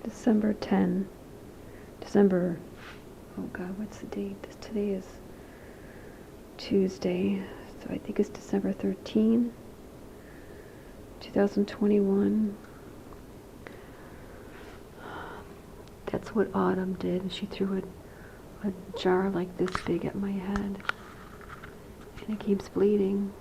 December 10. December, oh God, what's the date? Today is Tuesday, so I think it's December 13, 2021. That's what Autumn did. She threw a jar like this big at my head, and it keeps bleeding.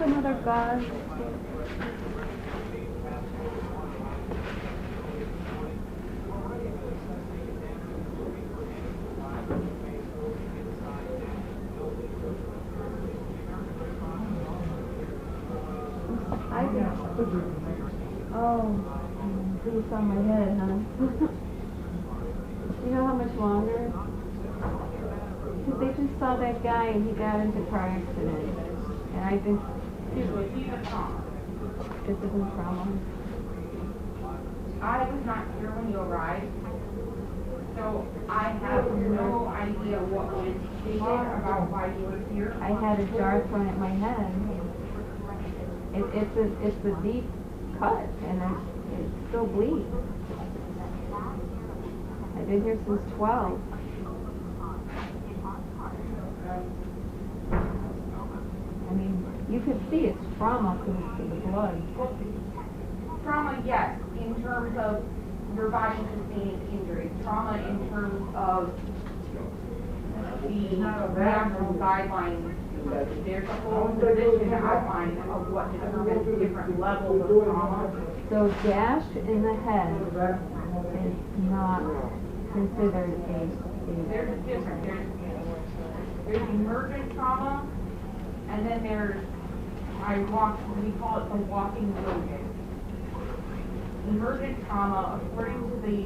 Another gauze. It's on my head, huh? You know how much longer? Because they just saw that guy and he got into a car accident. And I've been... This isn't trauma. I was not here when you arrived, so I have no idea what was stated about why you were here. I had a jar thrown at my head. It's a deep cut, and it still bleeds. I've been here since 12. I mean, you can see it's trauma to the blood. Trauma, yes, in terms of your body sustaining injury. Trauma in terms of the national guidelines. There's a whole position outline of what determines different levels of trauma. So gash in the head is not considered a... There's a difference. There's emergent trauma, and then there's, we call it the walking wounded. Emergent trauma, according to the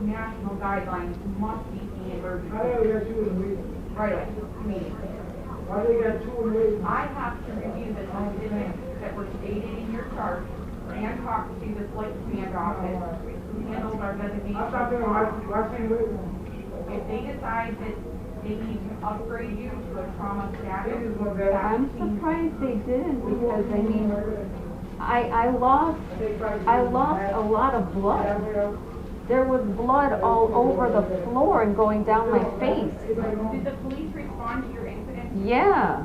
national guidelines, must be seen emergency. Right away, immediately. I have to review the specifics that were stated in your chart and talk to the flight command office who handles our designation. If they decide that they need to upgrade you to a trauma status, I'm surprised they didn't, because I mean, I lost a lot of blood. There was blood all over the floor and going down my face. Did the police respond to your incident? Yeah.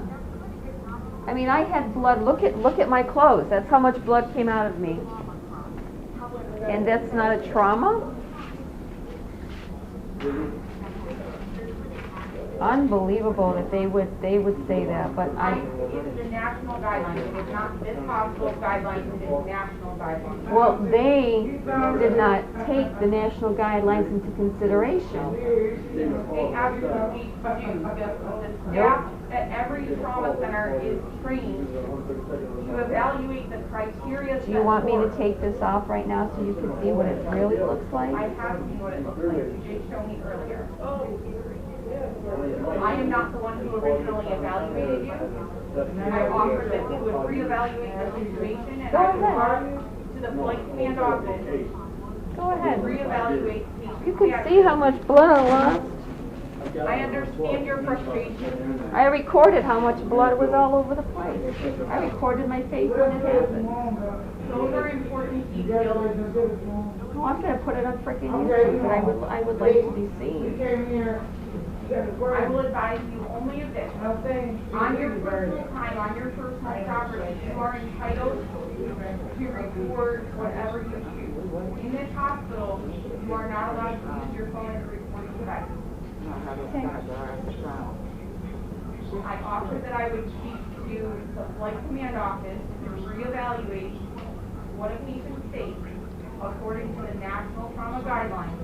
I mean, I had blood. Look at my clothes. That's how much blood came out of me. And that's not a trauma? Unbelievable that they would say that, but It is the national guidelines. It is not this hospital's guidelines. It is national guidelines. well, they did not take the national guidelines into consideration. They absolutely do. The staff at every trauma center is trained to evaluate the criteria. Do you want me to take this off right now so you can see what it really looks like? I have seen what it looks like. You did show me earlier. I am not the one who originally evaluated you. I offered that we would reevaluate the situation, and I would talk to the flight command office. Go ahead. Reevaluate. You can see how much blood I lost. I understand your frustration. I recorded how much blood was all over the place. I recorded my face when it happened. Those are important details. Oh, I'm going to put it on frickin' YouTube, but I would like to be seen. I will advise you only of this. On your personal time, on your personal property, you are entitled to record whatever you choose. In this hospital, you are not allowed to use your phone as a recording device. Okay. I offered that I would speak to the flight command office to reevaluate what a patient states according to the national trauma guidelines,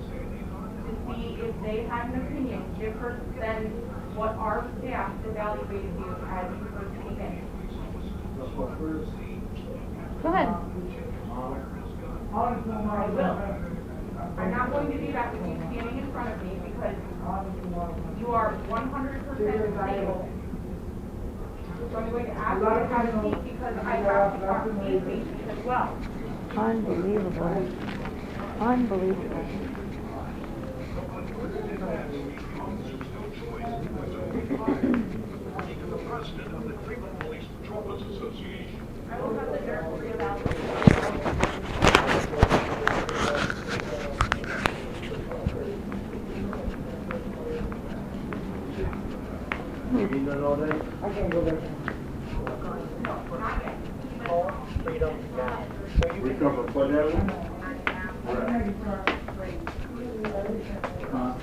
to see if they had an opinion different than what our staff evaluated you as you first came in. Go ahead. I will. I'm not going to do that with you standing in front of me because you are 100% disabled. So I'm going to ask you to have a seat because I have to talk to these patients as well. Unbelievable. Unbelievable. The president of the Cleveland Police Patrolmen's Association. I will have the nurse reevaluate. You need that all day? I can't go there. We come from Port Avenue? Huh?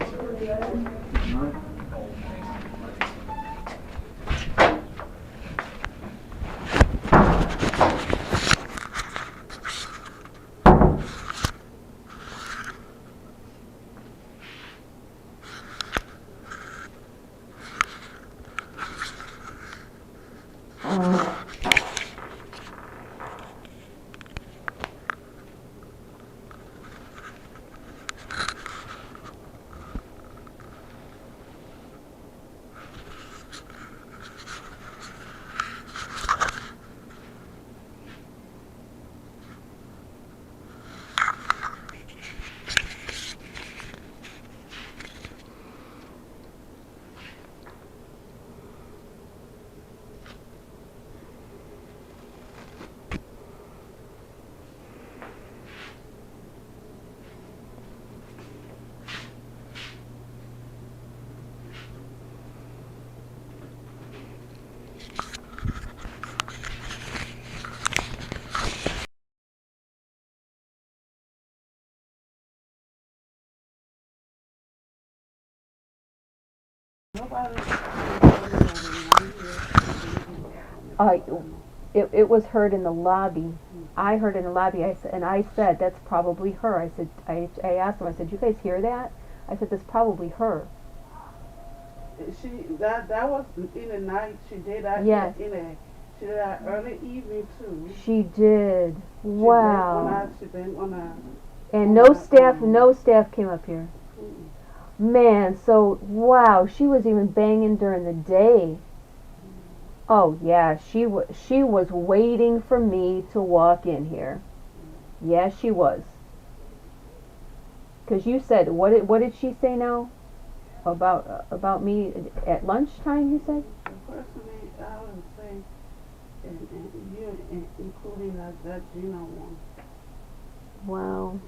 It was heard in the lobby. I heard in the lobby. I said that's probably her. I said I asked them. I said, you guys hear that? I said that's probably her. That was in the night. She did that. Yes. She did that early evening too. She did. Wow. She been on a. And no staff came up here. Man, so wow, she was even banging during the day. Oh yeah, she was waiting for me to walk in here. Yeah, she was. 'Cause you said what did she say now? About me at lunchtime, you said? Personally, I would say, and you, including that Gina one. Wow.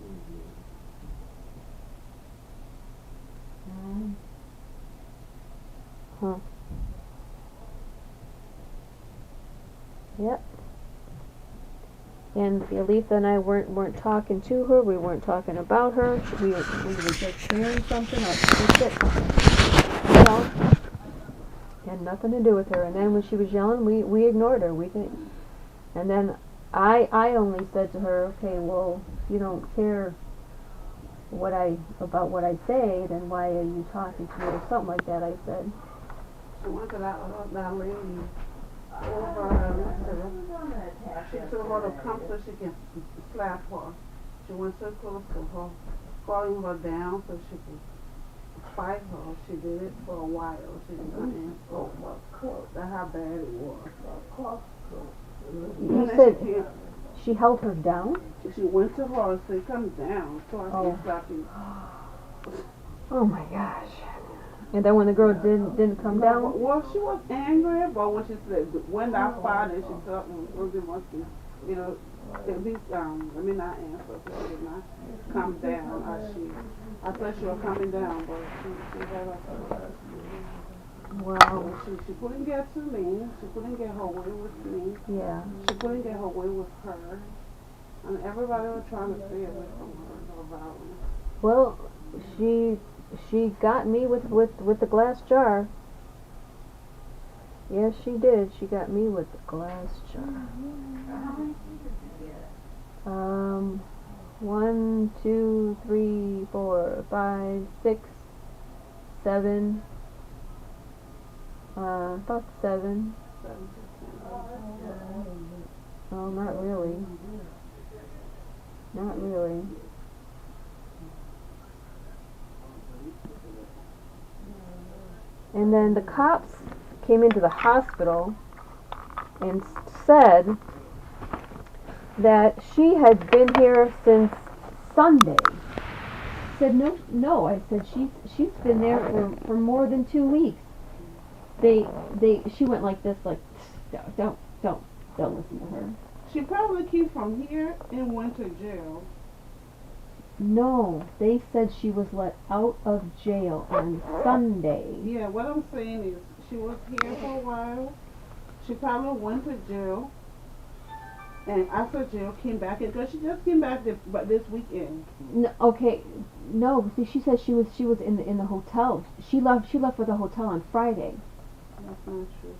Huh. Yep. And Elisa and I weren't talking to her. We weren't talking about her. We were just sharing something. That's it. That's all. Had nothing to do with her. And then when she was yelling, we ignored her. We didn't. And then I only said to her, okay, well, if you don't care about what I say, then why are you talking to me or something like that? I said. She went to that lady over her. She told her to come so she can slap her. She went so close to her, calling her down so she could fight her. She did it for a while. She didn't answer. That's how bad it was. You said she held her down? She went to her and said, come down, so I can slap you. Oh my gosh. And then when the girl didn't come down? Well, she was angry, but when she said, when I fired and she thought it must be, at least, let me not answer, so she did not come down. I thought she was coming down, but she had a. Wow. She couldn't get to me. She couldn't get her way with me. Yeah. She couldn't get her way with her. And everybody was trying to stay away from her, no violence. Well, she got me with the glass jar. Yes, she did. She got me with the glass jar. 1, 2, 3, 4, 5, 6, 7. About 7. Oh, not really. Not really. And then the cops came into the hospital and said that she had been here since Sunday. I said, no. I said, she's been there for more than 2 weeks. She went like this, like, don't listen to her. She probably came from here and went to jail. No, they said she was let out of jail on Sunday. Yeah, what I'm saying is she was here for a while. She probably went to jail. And after jail came back, because she just came back this weekend. No, okay, no. See, she said she was in the hotel. She left for the hotel on Friday. That's not true.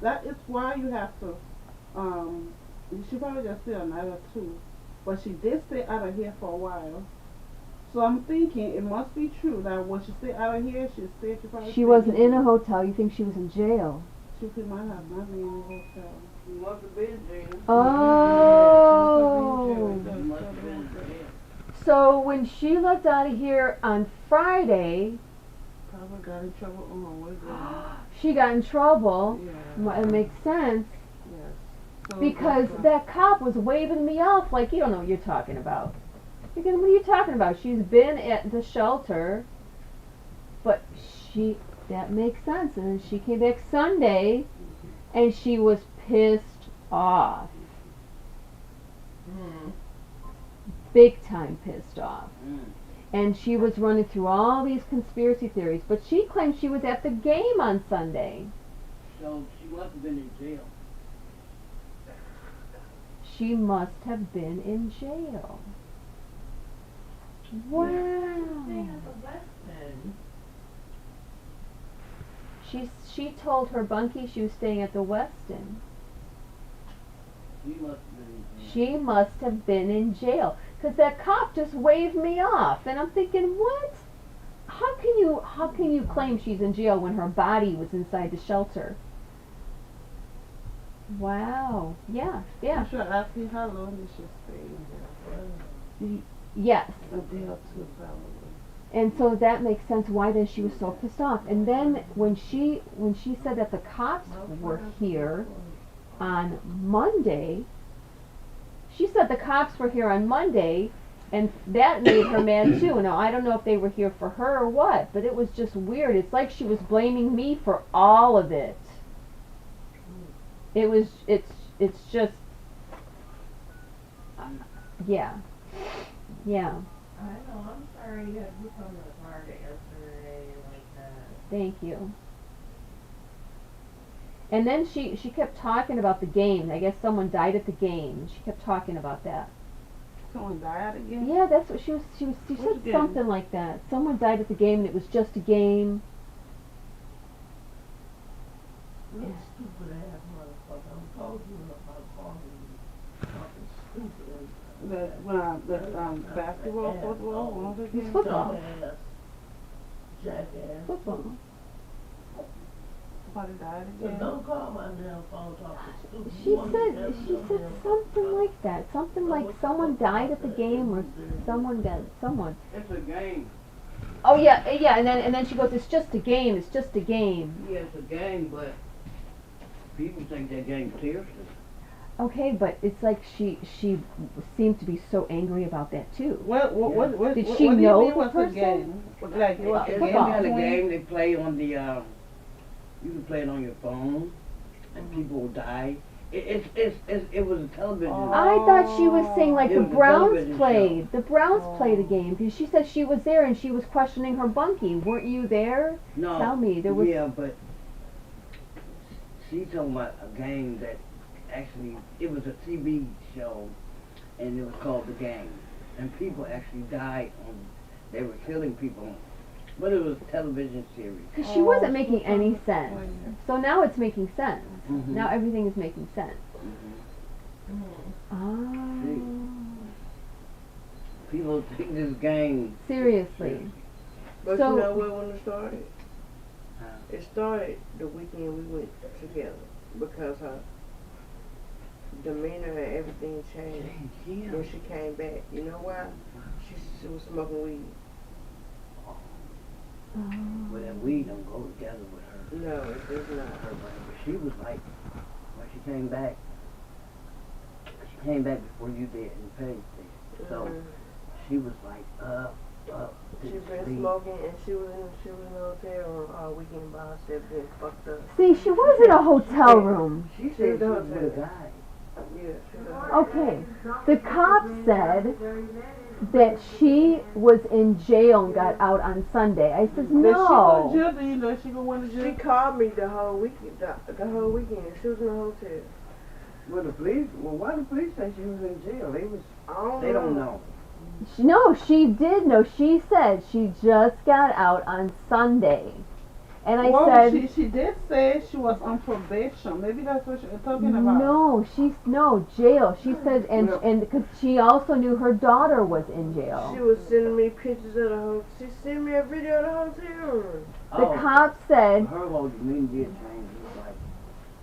That is why you have to. You should probably just stay a night or two. But she did stay out of here for a while. So I'm thinking it must be true that when she stayed out of here, she probably. She wasn't in a hotel. You think she was in jail? She might have not been in a hotel. She must have been jail. Oh. She must have been jail. So when she left out of here on Friday, Probably got in trouble on her way there. she got in trouble. Yeah. It makes sense. Yes. So Because that cop was waving me off like, you don't know what you're talking about. What are you talking about? She's been at the shelter, but that makes sense. And then she came back Sunday, and she was pissed off. Big time pissed off. And she was running through all these conspiracy theories, but she claimed she was at the game on Sunday. So she must have been in jail. She must have been in jail. Wow. She told her bunkie she was staying at the Westin. She must have been in jail. She must have been in jail. Because that cop just waved me off. And I'm thinking, what? How can you claim she's in jail when her body was inside the shelter? Wow. Yeah. You should ask me how long did she stay in there? Yes. A day or two probably. And so that makes sense why then she was so pissed off. And then when she said that the cops were here on Monday, she said the cops were here on Monday, and that made her mad too. Now I don't know if they were here for her or what, but it was just weird. It's like she was blaming me for all of it. It's just yeah. I know, I'm sorry you had to come to the market yesterday like that. Thank you. And then she kept talking about the game. I guess someone died at the game. She kept talking about that. Someone died again? Yeah, that's what she said game? something like that. Someone died at the game and it was just a game. You stupid ass motherfucker. I'm told you about calling you something stupid. The basketball, football, one of the games? Football. Dumbass. Jackass. Football. Somebody died So again? don't call my damn phone talking stupid. She said something like that. Something like someone died at the game or someone. It's a game. Oh yeah, and then she goes, it's just a game. It's just a game. Yeah, it's a game, but people think that game's serious. Okay, but it's like she seemed to be so angry about that too. What Did what she do you know mean the what's a person? game? Like, what's a It's game? football. kind of between- game they play on the, you can play it on your phone, and people will die. It was a television. Oh. I thought she was saying like It the was a Browns television played. show. The Browns played a game because she said she was there and she was questioning her bunkie. Weren't you there? No. Tell me, there was. Yeah, but she talking about a game that actually, it was a TV show, and it was called The Game. And people actually died they were killing people. But it was a television series. Because she wasn't making any sense. So now it's making sense. Mhm. Now everything is making sense. People think this game. Seriously. But So- you know when it started? Huh? It started the weekend we went together because demeanor and everything changed Yeah. when she came back. You know why? She was smoking weed. Well, that weed don't go together with her. No, it does not. Her brain. But she was like, when she came back before you did in the page there. So she was like up. She didn't been sleep. smoking and she was in the hotel all weekend by herself, being fucked up. See, she was in a hotel room. She said she was with a guy. Yeah, she was. Okay. The cop said that she was in jail and got out on Sunday. I said, Did she go to no. jail? Do you know she go went to She jail? called me the whole weekend. The whole weekend, she was in the hotel. Well, why the police say she was in jail? They don't know. No, she did know. She said she just got out on Sunday. And I Well, said, she did say she was on probation. Maybe that's what you're talking about. no, jail. She said, and because she also knew her daughter was in jail. She was sending me pictures of the hotel. She sent me a video of the hotel room. The cop said, Her whole demeanor did change. It was like,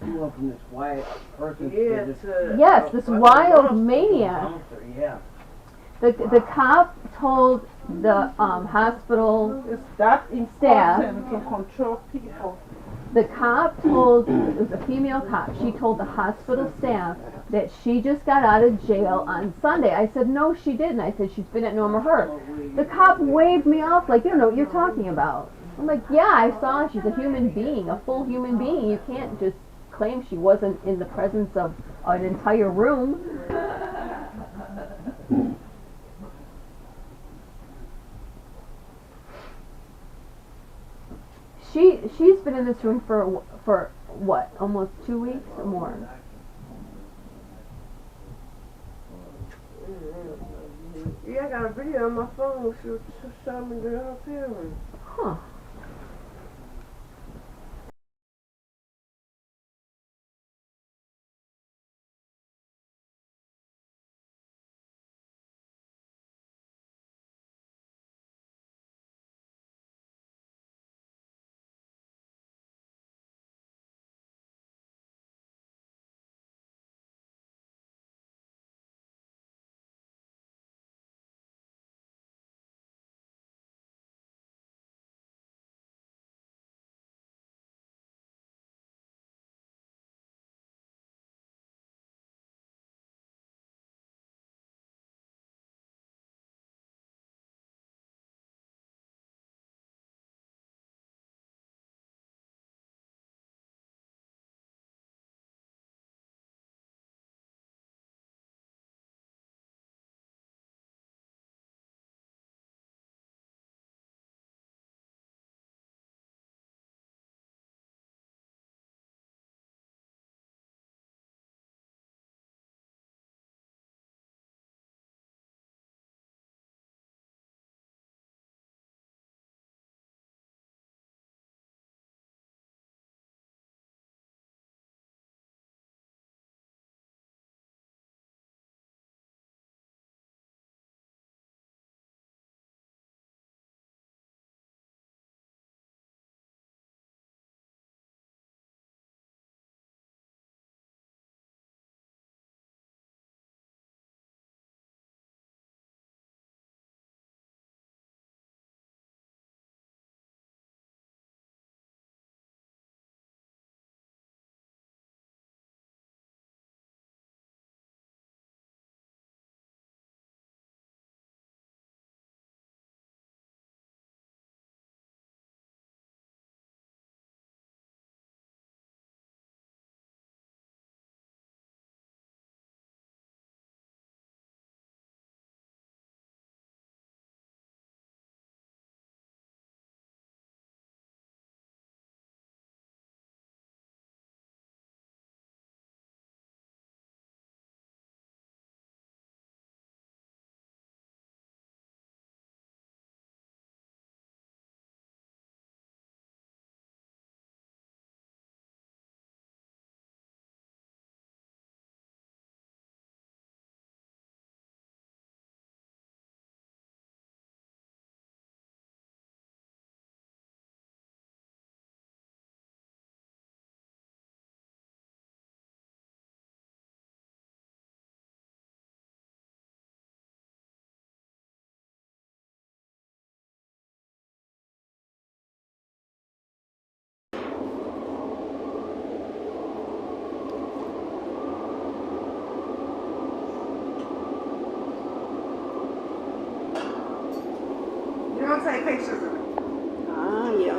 you went from this quiet person Yeah, to this yes, this wild monster. maniac. monster. Yeah. The cop told the hospital, It's that Staff. important to control people. the cop told, it was a female cop, she told the hospital staff that she just got out of jail on Sunday. I said, no, she didn't. I said, she's been at Norma Hurt. The cop waved me off like, you don't know what you're talking about. I'm like, yeah, I saw her. She's a human being, a full human being. You can't just claim she wasn't in the presence of an entire room. She's been in this room for what, almost 2 weeks or more. Yeah, I got a video on my phone. She showed me the hotel room. Huh.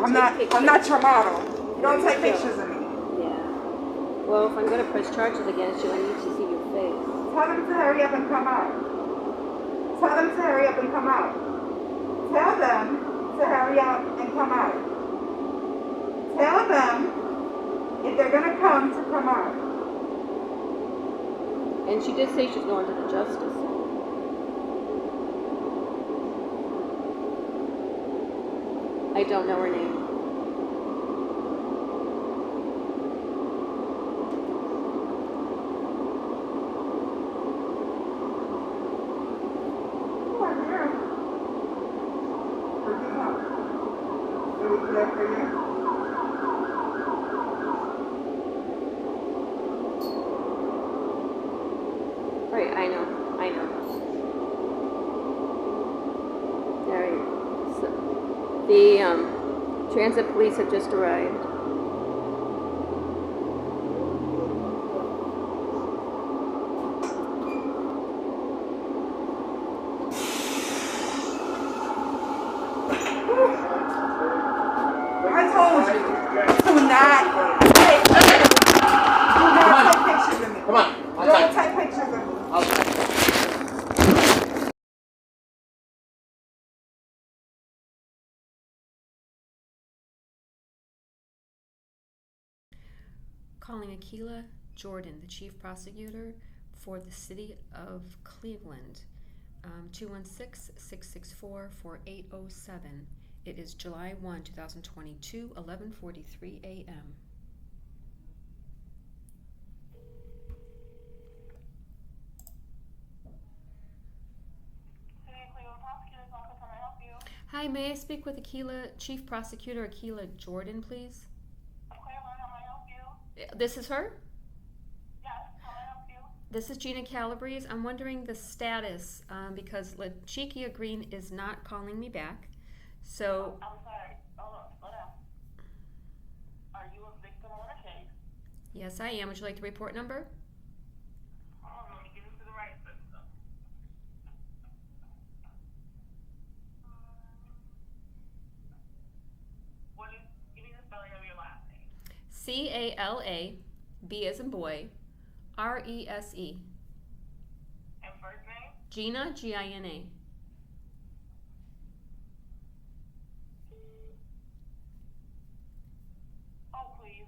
I'm not your model. Don't take pictures of me. Yeah. Well, if I'm going to press charges against you, I need to see your face. Tell them to hurry up and come out. Tell them to hurry up and come out. Tell them to hurry up and come out. Tell them if they're going to come out. And she did say she's going to the justice. I don't know her name. Right, I know. Alright, so the transit police have just arrived. I told you, do not take pictures. Do not take pictures of me. Come on. Don't take pictures of me. Calling Aqueelah Jordan, the Chief Prosecutor for the City of Cleveland, 216-664-4807. It is July 1, 2022, 11:43 a.m. Hi, may I speak with Aqueelah, Chief Prosecutor Aqueelah Jordan, please? This is her? Yes, how may I help you? This is Gina Calabrese. I'm wondering the status because Lachickia Green is not calling me back. So. I'm sorry. Hold on, slow down. Are you a victim on a case? Yes, I am. Would you like the report number? Let me get into the right system. Give me the spelling of your last name. C-A-L-A, B as in boy, R-E-S-E. And first name? Gina, G-I-N-A. Oh, please.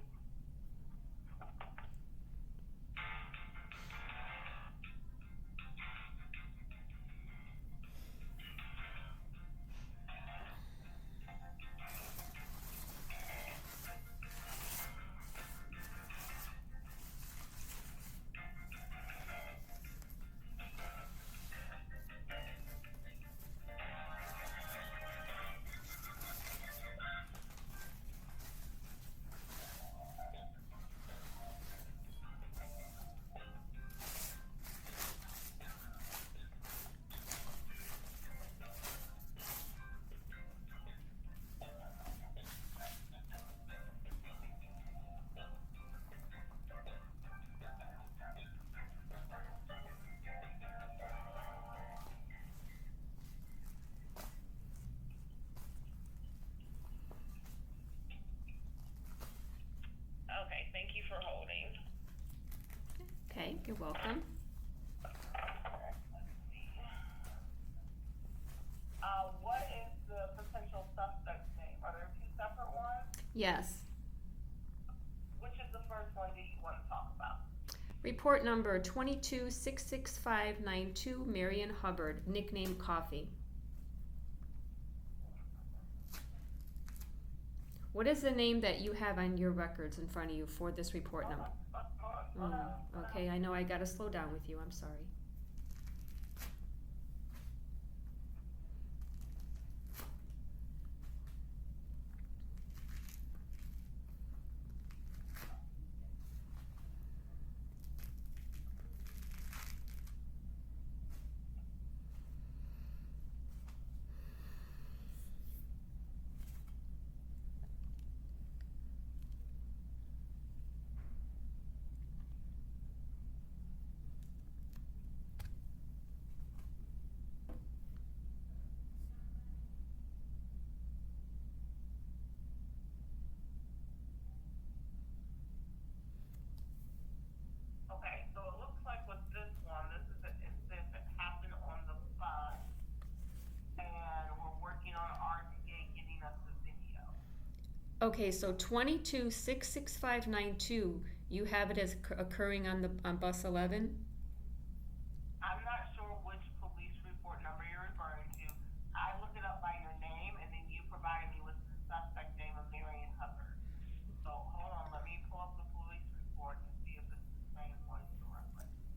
Okay, thank you for holding. Okay, you're welcome. What is the potential suspect's name? Are there two separate ones? Yes. Which is the first one that you want to talk about? Report number 2266592, Marian Hubbard, nickname Coffee. What is the name that you have on your records in front of you for this report number? Okay, I know I gotta slow down with you, I'm sorry. Okay, so 22-66592, you have it as occurring on bus 11? I'm not sure which police report number you're referring to. I looked it up by your name, and then you provided me with the suspect name of Marian Hubbard. So hold on, let me pull up the police report and see if it's the same one you're referencing.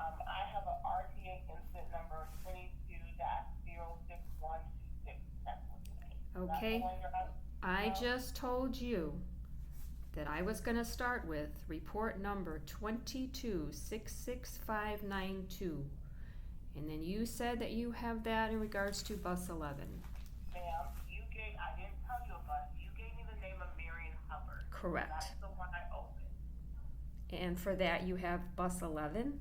I have an RTA incident number 22-06126. That's what it is. Okay. That's the one you're on? I just told you that I was going to start with report number 22-66592. And then you said that you have that in regards to bus 11. Ma'am, I didn't tell you a bus. You gave me the name of Marian Hubbard. Correct. That's the one I opened. And for that you have bus 11?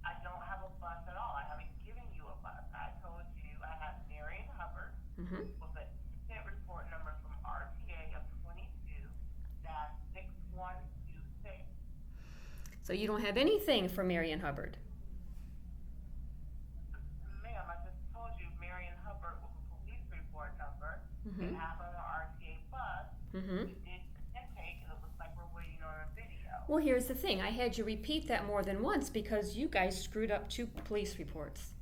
I don't have a bus at all. I haven't given you a bus. I told you I have Marian Hubbard Mm-hmm. with an incident report number from RTA of 22-6126. So you don't have anything for Marian Hubbard? Ma'am, I just told you Marian Hubbard with a police report number. Mm-hmm. It happened on an RTA bus. Mm-hmm. We did intake, and it looks like we're waiting on a video. Well, here's the thing. I had you repeat that more than once because you guys screwed up 2 police reports.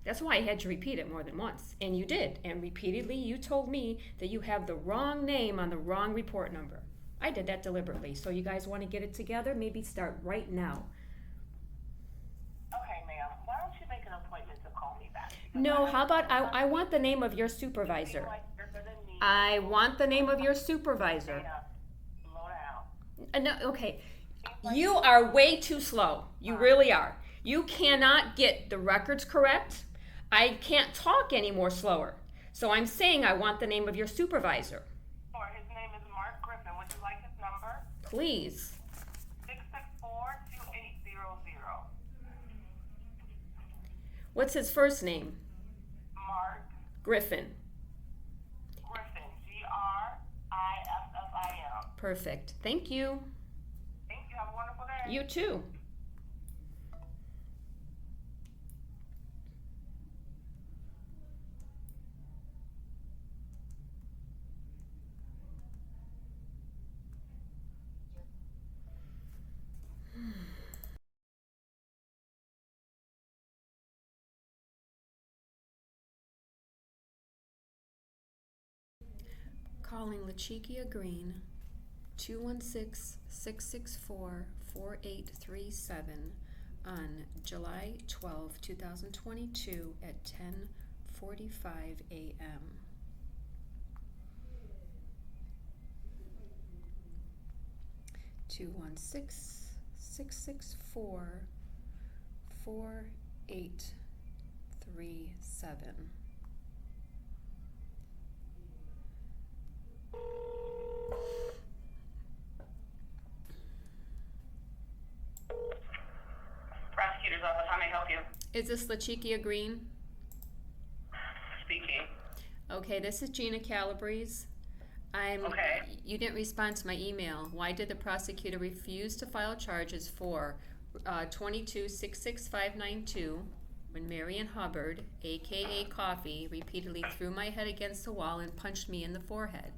That's why I had you repeat it more than once. And you did. And repeatedly you told me that you have the wrong name on the wrong report number. I did that deliberately. So you guys want to get it together? Maybe start right now. Okay, ma'am. Why don't you make an appointment to call me back? Because No, how about I want the name of your supervisor. feel like you're gonna need I want the name of your supervisor. Dana, slow down. No, okay. You are way too slow. You really are. You cannot get the records correct. I can't talk any more slower. So I'm saying I want the name of your supervisor. Sure, his name is Mark Griffin. Would you like his number? Please. 664-2800. What's his first name? Mark Griffin. Griffin. Griffin. Perfect. Thank you. Thank you. Have a wonderful day. You too. Calling Lachickia Green, 216-664-4837 on July 12, 2022 at 10:45 a.m. Two 216-664-4837. Prosecutor's office, how may I help you? Is this Lachickia Green? Speaking. Okay, this is Gina Calabrese. Okay. You didn't respond to my email. Why did the prosecutor refuse to file charges for 22-66592 when Marian Hubbard, aka Coffee, repeatedly threw my head against the wall and punched me in the forehead?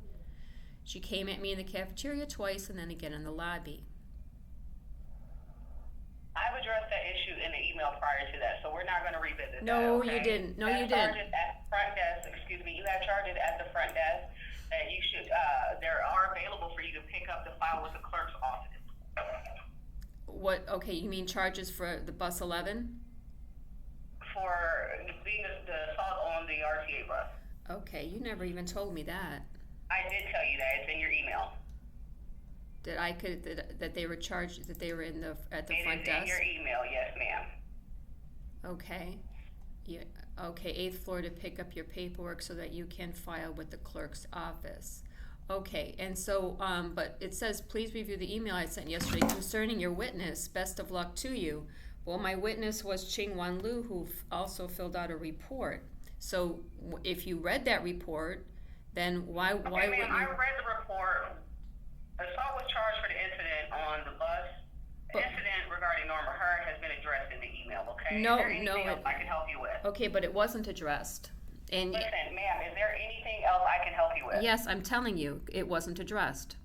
She came at me in the cafeteria twice and then again in the lobby. I've addressed that issue in the email prior to that, so we're not going to revisit No, that, okay? you didn't. No, have you didn't. Charges at the front desk, excuse me, you have charges at the front desk that you should, they are available for you to pick up the file with the clerk's office. What? Okay, you mean charges for the bus 11? For being the assault on the RTA bus. Okay, you never even told me that. I did tell you that, it's in your email. That they were charged, that they were at the front It is in desk? your email, yes ma'am. Okay. Yeah. Okay, 8th floor to pick up your paperwork so that you can file with the clerk's office. Okay, and so, but it says, please review the email I sent yesterday concerning your witness. Best of luck to you. Well, my witness was Ching-Wan Liu, who also filled out a report. So if you read that report, then why Okay, wouldn't ma'am, I you? read the report. Assault was charged for the incident on the bus. The incident regarding Norma Heard has been addressed in the email, okay? No, Is there anything no, else I can help you with? Okay, but it wasn't addressed. And Listen, ma'am, is there anything else I can it? Yes, I'm telling you, it wasn't addressed.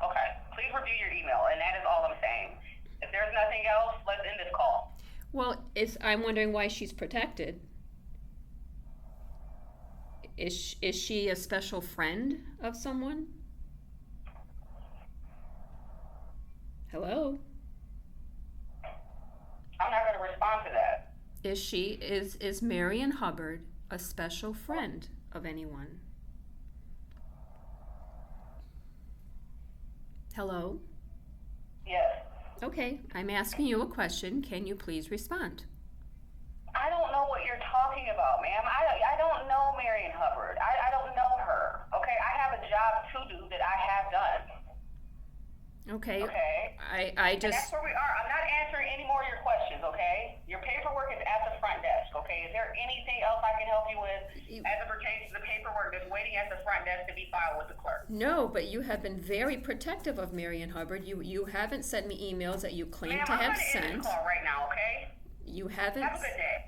Okay, please review your email, and that is all I'm saying. If there's nothing else, let's end this call. Well, I'm wondering why she's protected. Is she a special friend of someone? Hello? I'm not going to respond to that. Is Marian Hubbard a special friend of anyone? Hello? Yes. Okay, I'm asking you a question. Can you please respond? I don't know what you're talking about, ma'am. I don't know Marian Hubbard. I don't know her. Okay, I have a job to do that I have done. Okay. Okay. I And that's just, where we are. I'm not answering any more of your questions, okay? Your paperwork is at the front desk, okay? Is there anything else I can help you with as it pertains to the paperwork that's waiting at the front desk to be filed with the clerk? no, but you have been very protective of Marian Hubbard. You haven't sent me emails that you claim Ma'am, to I'm have going to end sent. this call right now, okay? You haven't. Have a good day.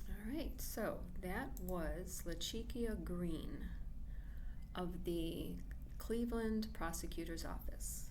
All right, so that was Lachickia Green of the Cleveland Prosecutor's Office.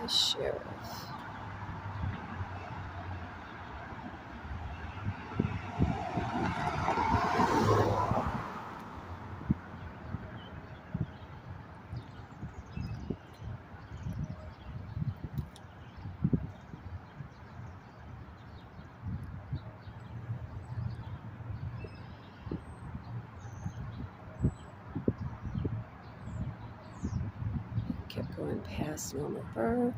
The sheriff. Kept going past Norma Burr.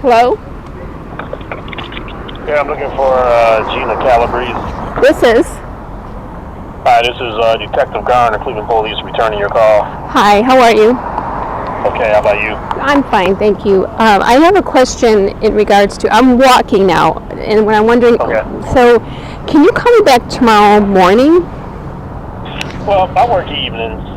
Hello? Yeah, I'm looking for Gina Calabrese. This is. Hi, this is Detective Garner, Cleveland Police, returning your call. Hi, how are you? Okay, how about you? I'm fine, thank you. I have a question in regards to, I'm walking now, and when I'm wondering, Okay. so can you call me back tomorrow morning? Well, I work evenings.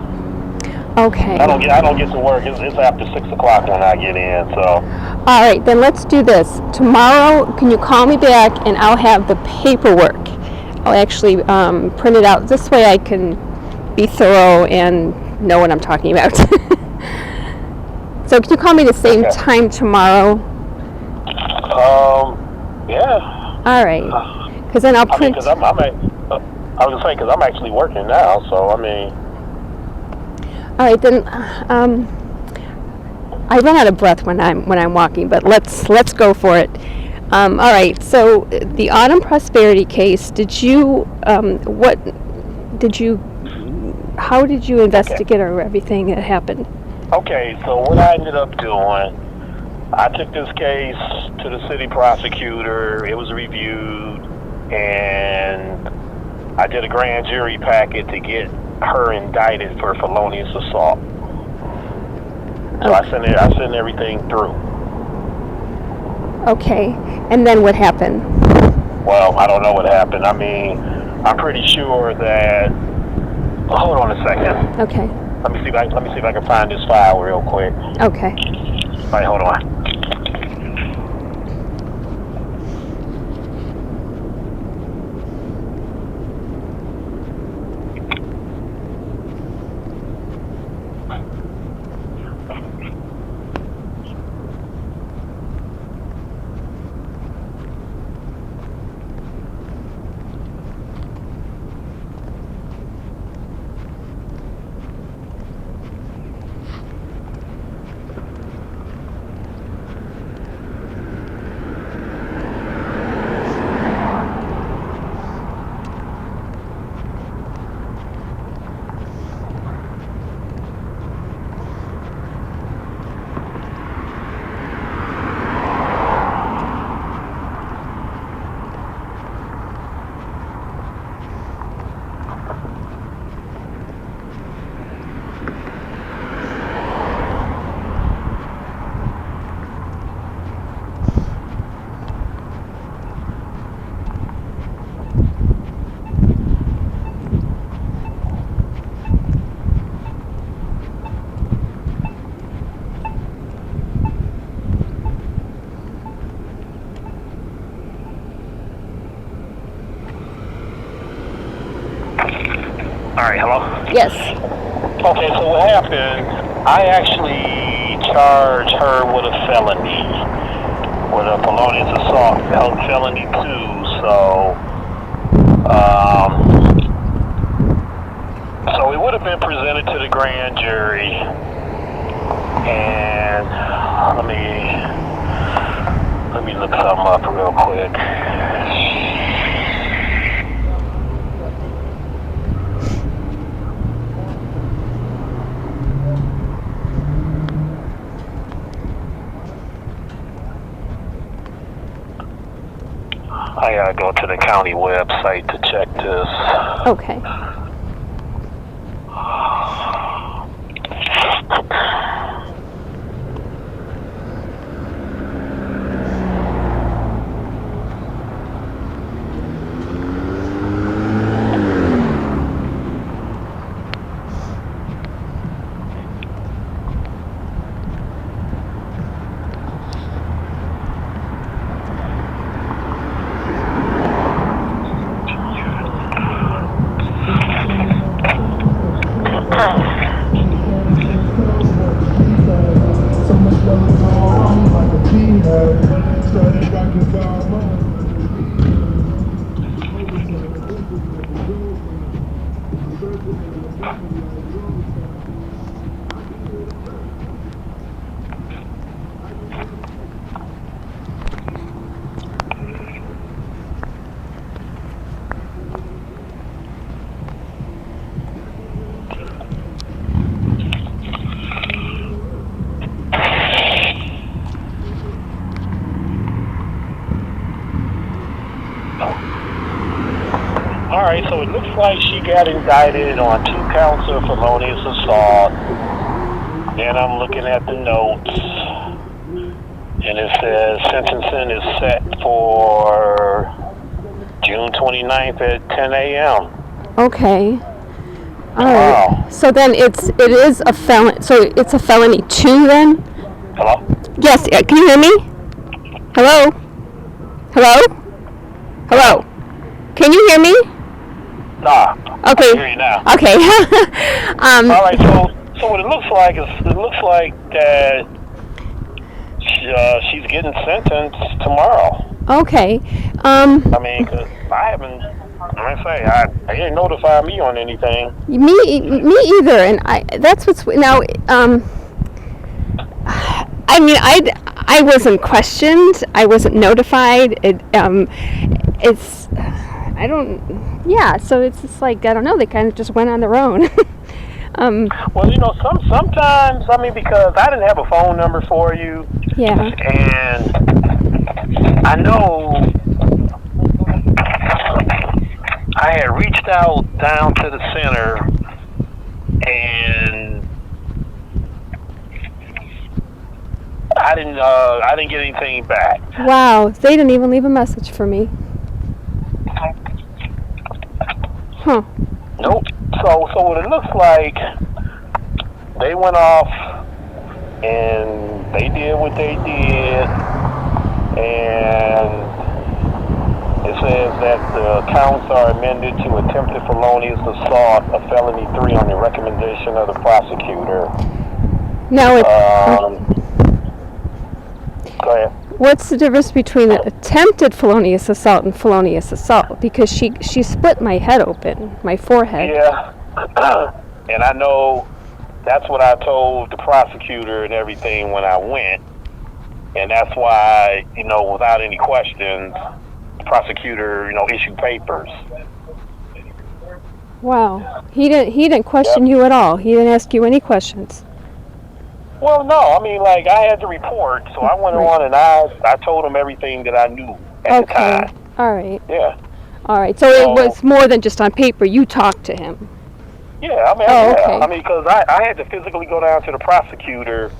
Okay. I don't get to work. It's after 6 o'clock when I get in. So. All right, then let's do this. Tomorrow, can you call me back and I'll have the paperwork. I'll actually print it out. This way I can be thorough and know what I'm talking about. So can you call me the same time tomorrow? Yeah. All right. Because then I'll print. I was gonna say, because I'm actually working now. So I mean. All right, then. I run out of breath when I'm walking, but let's go for it. All right. So the Autumn Prosperity case. How did you investigate or everything that happened? Okay. So what I ended up doing, I took this case to the city prosecutor. It was reviewed, and I did a grand jury packet to get her indicted for felonious assault. So I sent everything through. Okay, and then what happened? Well, I don't know what happened. I mean, I'm pretty sure that. Hold on a second. Okay. Let me see if I can find this file real quick. Okay. All right, hold on. All right, hello? Yes. Okay, so what happened, I actually charged her with a felony, with a felonious assault, felony 2, so it would have been presented to the grand jury, and let me look something up real quick. I gotta go to the county website to check this. Okay. Alright, so it looks like she got indicted on 2 counts of felonious assault. Then I'm looking at the notes, and it says sentencing is set for June 29th at 10 a.m. Okay. All Wow. right. So then it is a felon. So it's a felony 2 then? Hello? Yes. Can you hear me? Hello? Hello? Hello? Can you hear me? Nah. Okay. I can hear you now. Okay. Alright, so what it looks like is, that she's getting sentenced tomorrow. Okay. I mean, 'cause I haven't, they didn't notify me on anything. Me either. And that's what's now. I mean, I wasn't questioned. I wasn't notified. It's. I don't. Yeah. So it's just like, I don't know. They kind of just went on their own. Well, sometimes, I mean, because I didn't have a phone number for you. Yeah. And I know I had reached out down to the center, and I didn't get anything back. Wow, they didn't even leave a message for me. Huh. Nope. So what it looks like, they went off and they did what they did, and it says that the counts are amended to attempted felonious assault, a felony 3 on the recommendation of the prosecutor. Now, Go ahead. what's the difference between attempted felonious assault and felonious assault? Because she split my head open, my forehead. Yeah. And I know that's what I told the prosecutor and everything when I went. And that's why, without any questions, the prosecutor, issued papers. Wow. He didn't question you at all. He didn't ask you any questions. Well, no. I mean, I had the report, so I went on and I told him everything that I knew at the time. All right. Yeah. All right. So it was more than just on paper. You talked to him. Yeah, okay. Because I had to physically go down to the prosecutor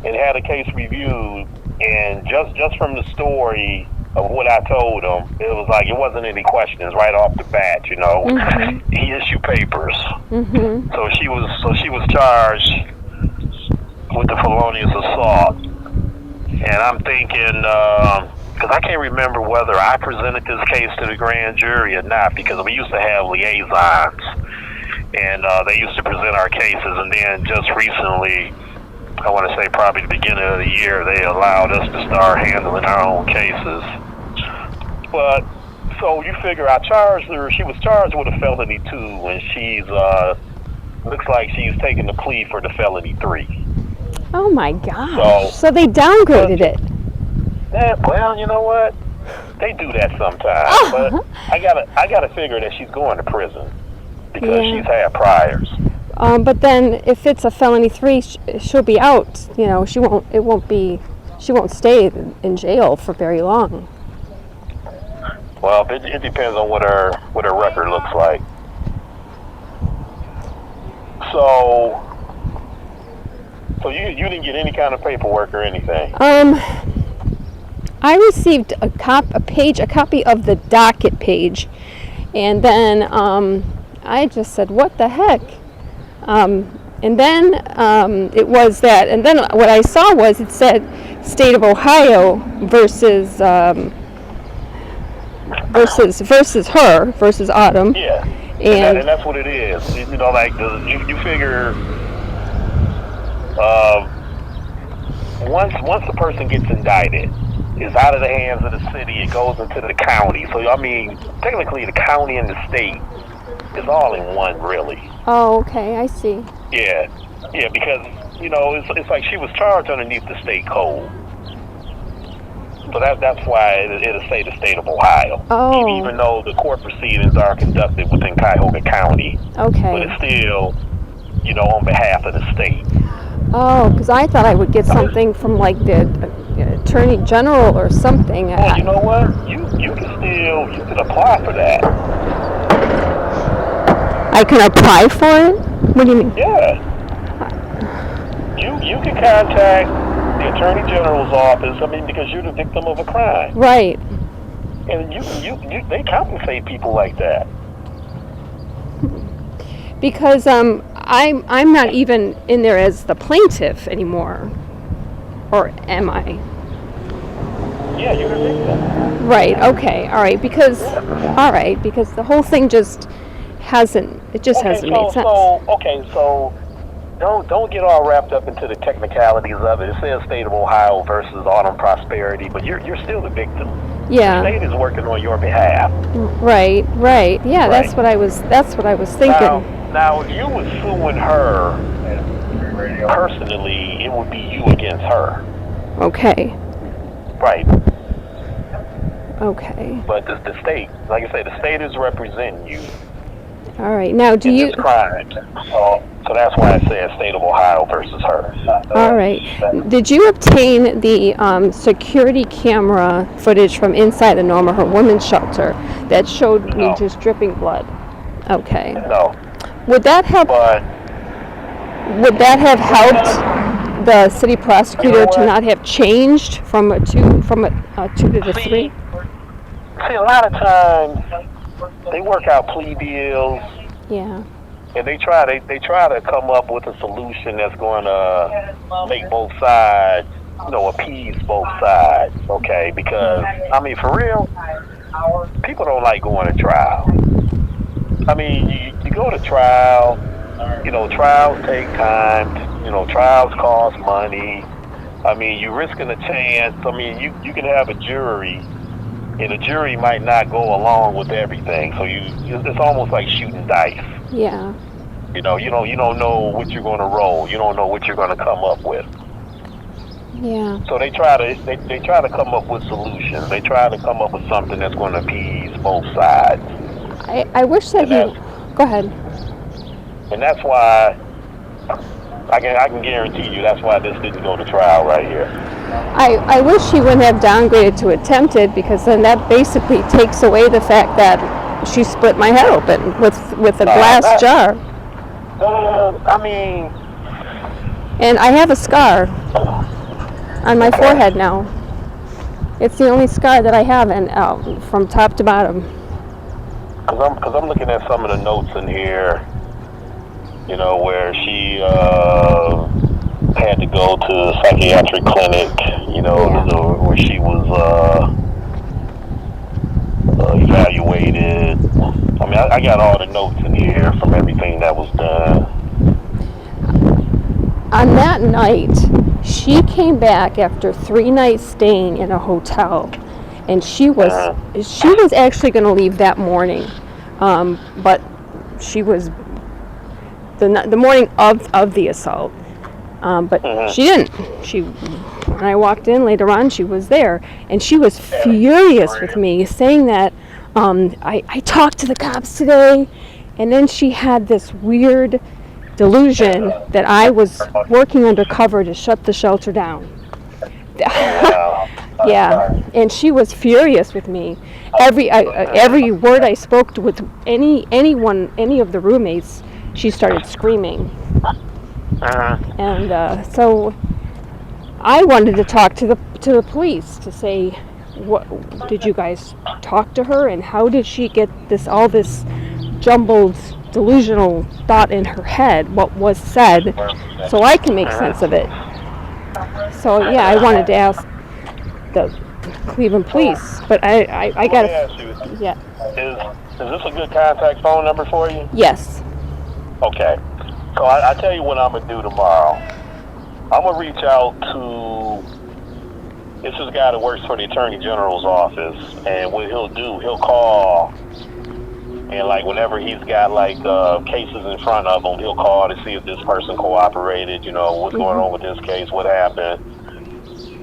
and had a case reviewed, and just from the story of what I told him, it was like it wasn't any questions right off the bat, Mm-hmm. He issued papers. Mm-hmm. So she was charged with the felonious assault, and I'm thinking, because I can't remember whether I presented this case to the grand jury or not, because we used to have liaisons, and they used to present our cases, and then just recently, I want to say probably the beginning of the year, they allowed us to start handling our own cases. But, so you figure I charged her, she was charged with a felony 2, and she's, looks like she's taking the plea for the felony 3. Oh my gosh. So they downgraded it. Yeah, well, you know what? They do that sometimes, but I gotta figure that she's going to prison because she's had priors. But then if it's a felony 3, she'll be out. She won't stay in jail for very long. Well, it depends on what her record looks like. So you didn't get any kind of paperwork or anything? I received a copy of the docket page, and then I just said, "What the heck?" And then it was that, and then what I saw was it said State of Ohio versus Autumn. Yeah, and that's what it is. You figure once the person gets indicted, it's out of the hands of the city. It goes into the county. So I mean, technically, the county and the state is all in one, really. Oh, okay, I see. Yeah, because it's like she was charged underneath the state code. So that's why it'll say the state of Ohio. Oh. Even though the court proceedings are conducted within Cuyahoga County. Okay. But it's still, on behalf of the state. Oh, because I thought I would get something from the Attorney General or something. Well, you know what? You can apply for that. I can apply for it? What do you mean? Yeah. You can contact the Attorney General's office, because you're the victim of a crime. Right. And they compensate people like that. Because I'm not even in there as the plaintiff anymore. Or am I? Yeah, you're the victim. Right, okay, all right, because the whole thing just hasn't made sense. So don't get all wrapped up into the technicalities of it. It says State of Ohio versus Autumn Prosperity, but you're still the victim. Yeah. The state is working on your behalf. Right. Yeah, Right. that's what I was thinking. Now, if you were suing her personally, it would be you against her. Okay. Right. Okay. But the state, like I say, the state is representing you. All right. Now, in this crime. So that's why it says State of Ohio versus her. All right. Did you obtain the security camera footage from inside the Norma Her Women's Shelter that showed me just dripping blood? Okay. No. Would that have But helped the city prosecutor to not have changed from a 2 to the 3? See, a lot of times they work out plea deals. Yeah. And they try to come up with a solution that's going to make both sides, appease both sides, okay? Because, I mean, for real, people don't like going to trial. I mean, you go to trial, trials take time, trials cost money. I mean, you're risking a chance. I mean, you can have a jury, and the jury might not go along with everything. So it's almost like shooting dice. Yeah. You don't know what you're going to roll. You don't know what you're going to come up with. Yeah. So they try to come up with solutions. They try to come up with something that's going to appease both sides. I wish that go ahead. And that's why I can guarantee you that's why this didn't go to trial right here. I wish he wouldn't have downgraded to attempted, because then that basically takes away the fact that she split my head open with a glass jar. I mean... And I have a scar on my forehead now. It's the only scar that I have, and from top to bottom. Because I'm looking at some of the notes in here, where she had to go to the psychiatric clinic, where she was evaluated. I mean, I got all the notes in here from everything that was done. On that night, she came back after 3 nights staying in a hotel, and she was actually going to leave that morning, but she was the morning of the assault, but she didn't. When I walked in later on, she was there, and she was furious with me, saying that I talked to the cops today, and then she had this weird delusion that I was working undercover to shut the shelter down. Yeah, and she was furious with me. Every word I spoke with any of the roommates, she started screaming. And so I wanted to talk to the police to say, what did you guys talk to her, and how did she get all this jumbled delusional thought in her head, what was said, so I can make sense of it. So yeah, I wanted to ask the Cleveland police, but I gotta ask you, yeah. Is this a good contact phone number for you? Yes. Okay. So I tell you what I'm gonna do tomorrow. I'm gonna reach out to this guy that works for the Attorney General's office, and what he'll do, he'll call, and like whenever he's got like cases in front of him, he'll call to see if this person cooperated, what's going on with this case, what happened.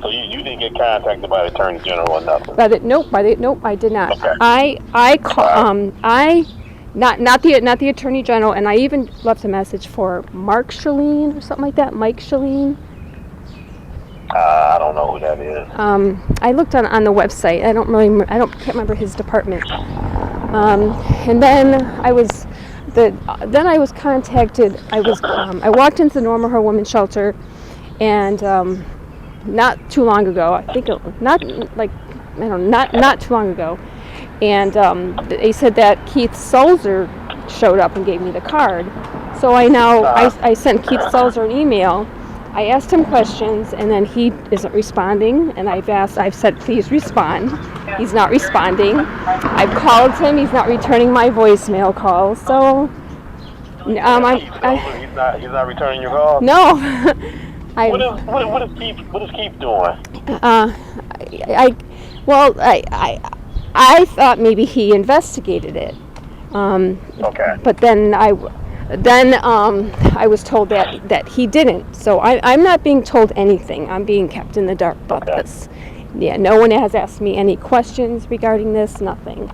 So you didn't get contacted by the Attorney General or nothing? Nope, I did not. Okay. I call not the Attorney General, and I even left a message for Mark Shaleen or something like that. Mike Shaleen. I don't know who that is. I looked on the website. Can't remember his department. And then I was contacted. I walked into the Normal Her Women's Shelter, and not too long ago. I think not too long ago. And they said that Keith Sulzer showed up and gave me the card. So I sent Keith Sulzer an email. I asked him questions, and then he isn't responding, and I've said, please respond. He's not responding. I've called him, he's not returning my voicemail calls, so... he's not returning your calls? No. What is Keith doing? I thought maybe he investigated it. Okay. But then I was told that he didn't. So I'm not being told anything. I'm being kept in the dark about this. Yeah, no one has asked me any questions regarding this. Nothing.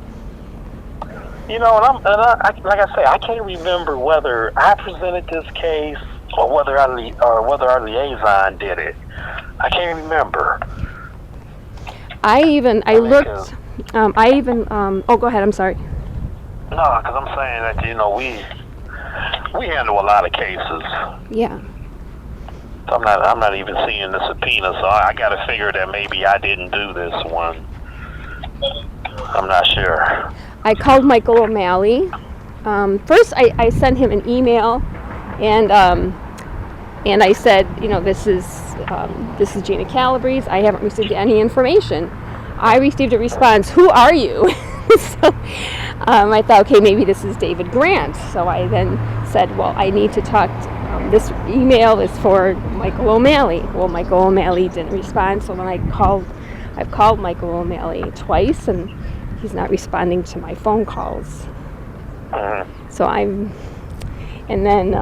And like I say, I can't remember whether I presented this case or whether our liaison did it. I can't remember. Oh, go ahead. I'm sorry. No, because I'm saying that, you know, we handle a lot of cases. Yeah. So I'm not even seeing the subpoena, so I got to figure that maybe I didn't do this one. I'm not sure. I called Michael O'Malley. First, I sent him an email, and I said, you know, this is Gina Calabrese. I haven't received any information. I received a response, who are you? So I thought, okay, maybe this is David Grant. So I then said, well, I need to talk this email is for Michael O'Malley. Well, Michael O'Malley didn't respond, so then I've called Michael O'Malley twice, and he's not responding to my phone calls. So and then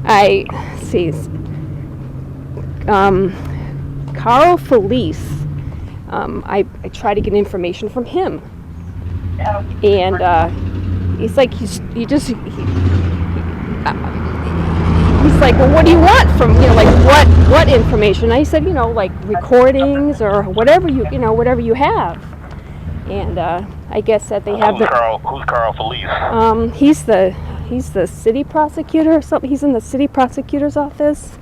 I see Carl Felice. I try to get information from him, and he's like he's like, well, what do you want from, you know, like what information? I said, you know, like recordings or whatever whatever you have. And I guess that they have who's Carl Felice? He's the city prosecutor or something. He's in the city prosecutor's office.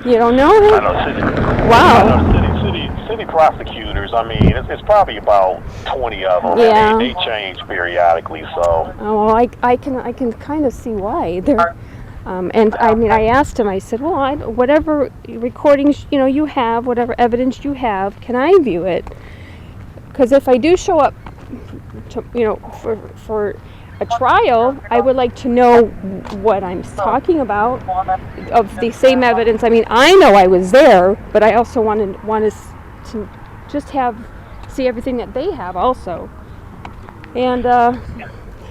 You don't know him? I know city. Wow. I know city prosecutors. I mean, it's probably about 20 of them. Yeah. And they change periodically. So. Oh, well, I can kind of see why they're. And I mean, I asked him. I said, well, whatever recordings you have, whatever evidence you have, can I view it? Because if I do show up, for a trial, I would like to know what I'm talking about of the same evidence. I mean, I know I was there, but I also want to just see everything that they have also. And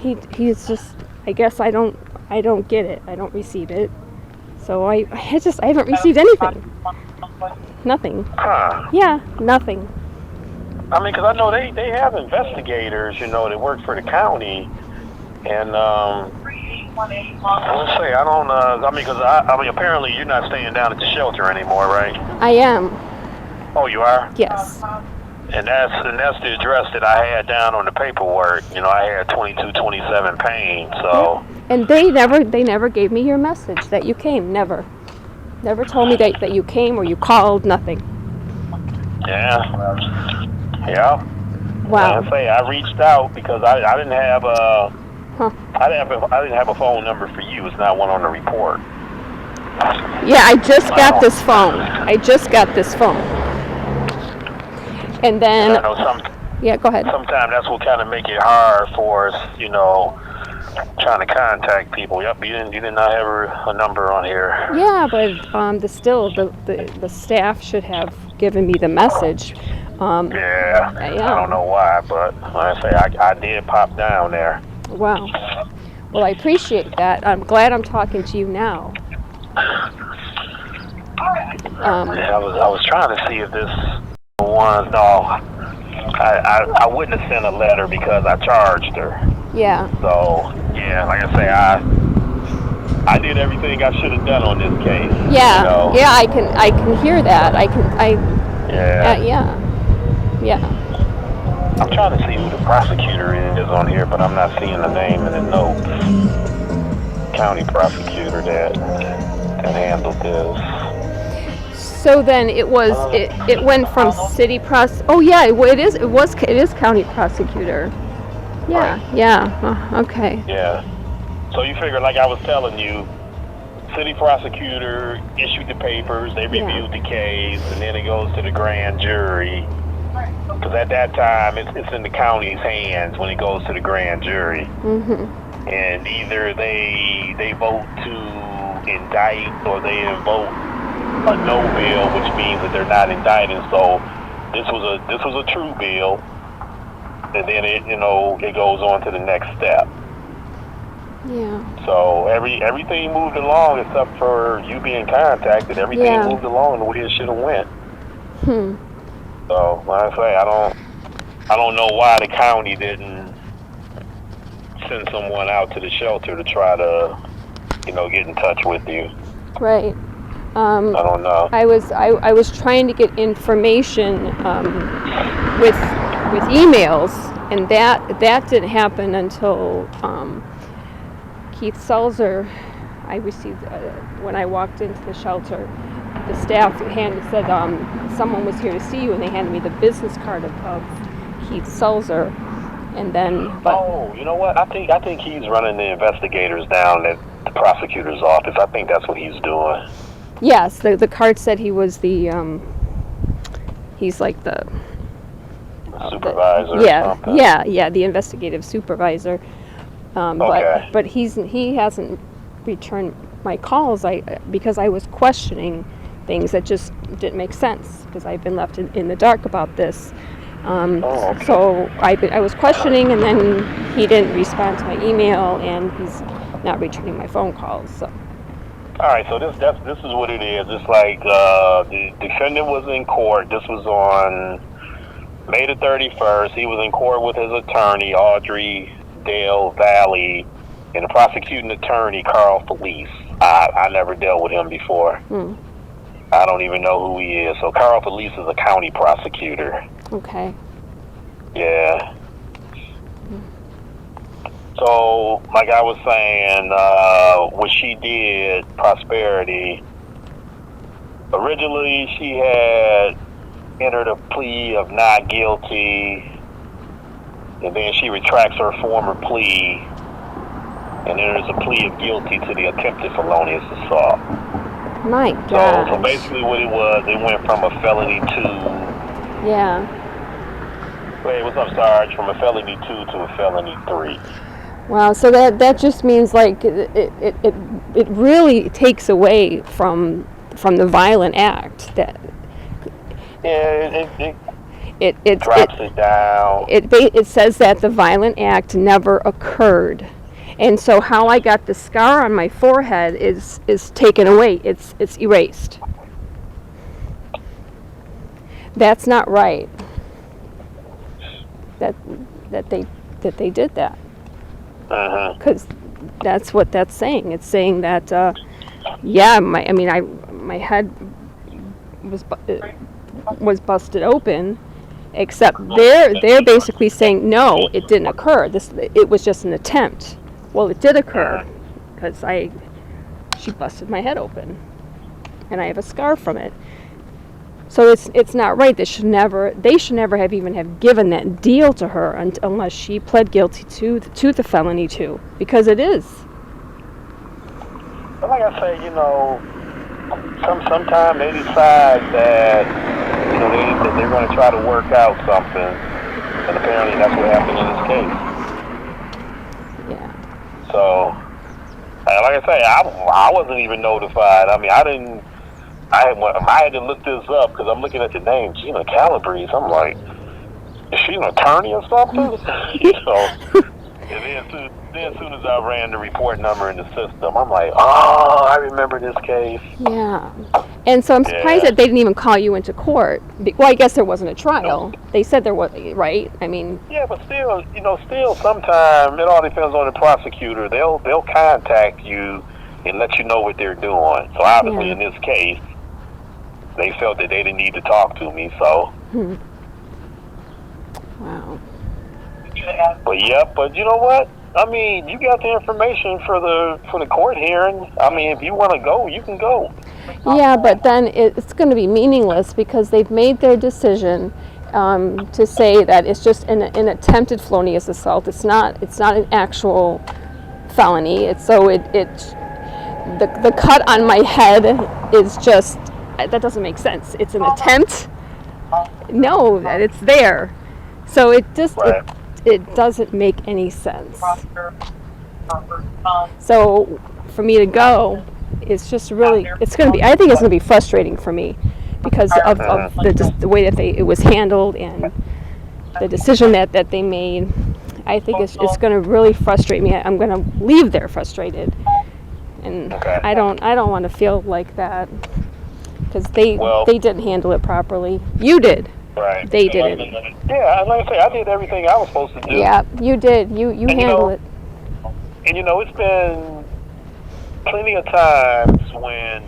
he's just, I guess I don't get it. I don't receive it. So I haven't received anything. Nothing. Huh. Yeah, nothing. I mean, because I know they have investigators, that work for the county. And I don't because apparently you're not staying down at the shelter anymore, right? I am. Oh, you are? Yes. And that's the address that I had down on the paperwork. I had 2227 Payne, so. And they never gave me your message that you came. Never told me that you came or you called. Nothing. Yeah. Wow. I reached out because I didn't have I didn't have a phone number for you. It's not one on the report. Yeah, I just got this phone. And then. I know yeah, go ahead. Sometimes that's what kind of make it hard for us, trying to contact people. Yep, you did not have a number on here. Yeah, but the staff should have given me the message. Yeah. I don't know why, but like I did pop down there. Wow. Well, I appreciate that. I'm glad I'm talking to you now. I was trying to see if this one. No, I wouldn't have sent a letter because I charged her. Yeah. So yeah, like I say, I did everything I should have done on this case. Yeah. Yeah, I can hear that. Yeah. I'm trying to see who the prosecutor is on here, but I'm not seeing the name in the notes. County prosecutor that handled this. So then it went from city oh yeah, it is county prosecutor. Yeah. Right. Yeah. Okay. Yeah. So you figure, like I was telling you, city prosecutor issued the papers, they reviewed the case, and then it goes to the grand jury. Because at that time, it's in the county's hands when it goes to the grand jury. Mm-hmm. And either they vote to indict or they vote a no bill, which means that they're not indicting. So this was a true bill, and then it goes on to the next step. Yeah. So everything moved along except for you being contacted. Everything moved along the way it should have went. So like I say, I don't know why the county didn't send someone out to the shelter to try to, get in touch with you. Right. I don't know. I was trying to get information with emails, and that didn't happen until Keith Selzer. I received when I walked into the shelter. The staff said someone was here to see you, and they handed me the business card of Keith Selzer, and then. But, oh, you know what? I think he's running the investigators down at the prosecutor's office. I think that's what he's doing. Yes, the card said he was the he's like the supervisor. Yeah, the investigative supervisor. Okay. But he hasn't returned my calls. Because I was questioning things that just didn't make sense because I've been left in the dark about this. Okay. So I was questioning, and then he didn't respond to my email, and he's not returning my phone calls. So. All right, so this is what it is. It's like the defendant was in court. This was on May the 31st. He was in court with his attorney, Audrey Dale Valley, and the prosecuting attorney, Carl Felice. I never dealt with him before. I don't even know who he is. So Carl Felice is a county prosecutor. Okay. Yeah. So, like I was saying, what she did, Prosperity, originally she had entered a plea of not guilty, and then she retracts her former plea and enters a plea of guilty to the attempted felonious assault. My God. So basically what it was, it went from a felony 2. Yeah. Wait, what's up, Sarge? From a felony 2 to a felony 3. Wow, so that just means like it really takes away from the violent act. That it drops it down. It says that the violent act never occurred, and so how I got the scar on my forehead is taken away. It's erased. That's not right. That they did that. Because that's what that's saying. It's saying that, my head was busted open, except they're basically saying no, it didn't occur. It was just an attempt. Well, it did occur because she busted my head open, and I have a scar from it. So it's not right. They should never have even have given that deal to her unless she pled guilty to the felony 2, because it is. But like I say, sometimes they decide that that they're going to try to work out something, and apparently that's what happened in this case. Yeah. So, like I say, I wasn't even notified. I mean, I had to look this up because I'm looking at the name, Gina Calabrese. I'm like, is she an attorney or something? And then as soon as I ran the report number in the system, I'm like, oh, I remember this case. Yeah. And so I'm surprised that they didn't even call you into court. Well, I guess there wasn't a trial. No. They said there was, right? I mean. Yeah, but still, sometimes it all depends on the prosecutor. They'll contact you and let you know what they're doing. So obviously in this case, they felt that they didn't need to talk to me, so. Wow. But you know what? I mean, you got the information for the court hearing. I mean, if you want to go, you can go. Yeah, but then it's going to be meaningless because they've made their decision to say that it's just an attempted felonious assault. It's not an actual felony. The cut on my head is just, that doesn't make sense. It's an attempt. No, it's there. So it just it doesn't make any sense. So for me to go, it's just really, I think it's going to be frustrating for me because of the way that it was handled and the decision that they made. I think it's going to really frustrate me. I'm going to leave there frustrated, and I don't want to feel like that because they didn't handle it properly. You did. Right. They didn't. Yeah, like I say, I did everything I was supposed to do. Yeah, you did. You handled it. And it's been plenty of times when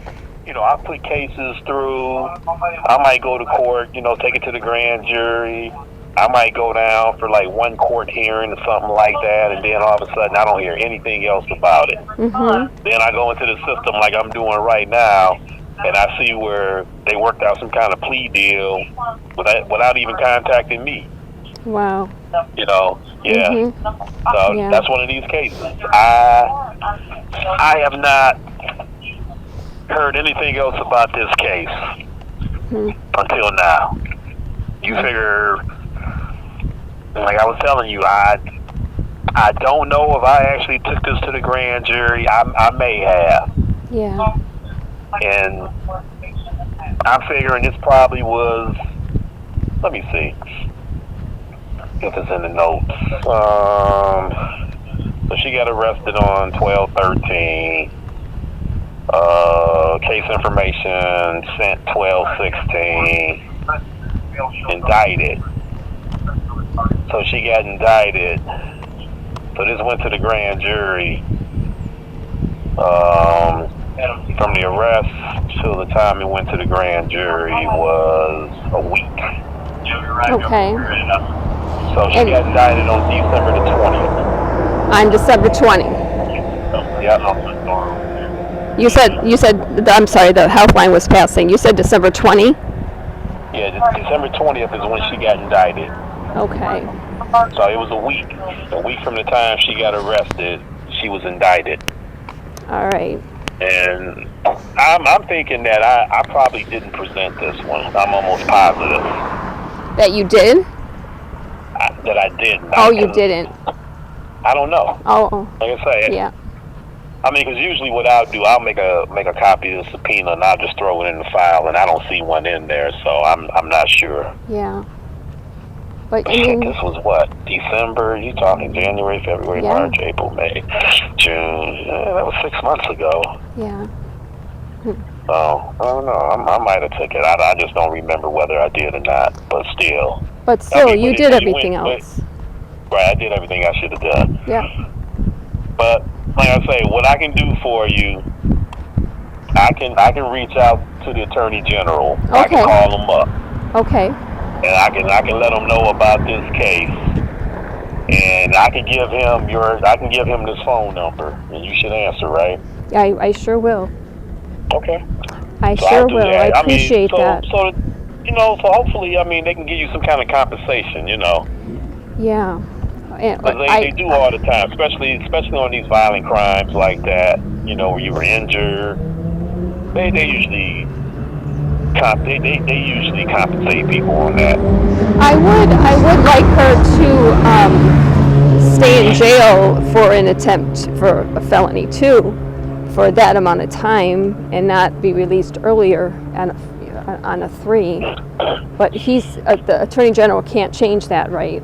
I put cases through. I might go to court, take it to the grand jury. I might go down for like one court hearing or something like that, and then all of a sudden I don't hear anything else about it. Then I go into the system like I'm doing right now, and I see where they worked out some kind of plea deal without even contacting me. Wow. So Yeah. that's one of these cases. I have not heard anything else about this case until now. You figure, like I was telling you, I don't know if I actually took this to the grand jury. I may have. Yeah. And I'm figuring this probably was, let me see if it's in the notes. So she got arrested on 12/13. Case information sent 12/16. Indicted. So she got indicted. So this went to the grand jury. From the arrest till the time it went to the grand jury was a week. Okay. So she got indicted on December the 20th. On December 20. You said, I'm sorry, the health line was passing. You said December 20? Yeah, December 20th is when she got indicted. Okay. So it was a week. A week from the time she got arrested, she was indicted. All right. And I'm thinking that I probably didn't present this one. I'm almost positive. That you did? That I didn't. Oh, you didn't. I don't know. Oh. Like I say. Yeah. I mean, because usually what I'll do, I'll make a copy of the subpoena and I'll just throw it in the file, and I don't see one in there, so I'm not sure. Yeah. But this was what, December? You talking January, February, March, April, May, June? Yeah, that was 6 months ago. Yeah. So I don't know. I might have took it. I just don't remember whether I did or not. But still. But still, you did everything else. Right, I did everything I should have done. Yeah. But like I say, what I can do for you, I can reach out to the Attorney General. Okay. I can call him up. Okay. And I can let him know about this case. And I can give him this phone number, and you should answer, right? I sure will. Okay. I sure will. I appreciate that. So hopefully, they can give you some kind of compensation, Yeah. Because they do all the time, especially on these violent crimes like that, where you were injured. They usually compensate people on that. I would like her to stay in jail for an attempt for a felony too, for that amount of time, and not be released earlier on a 3. But the Attorney General can't change that, right?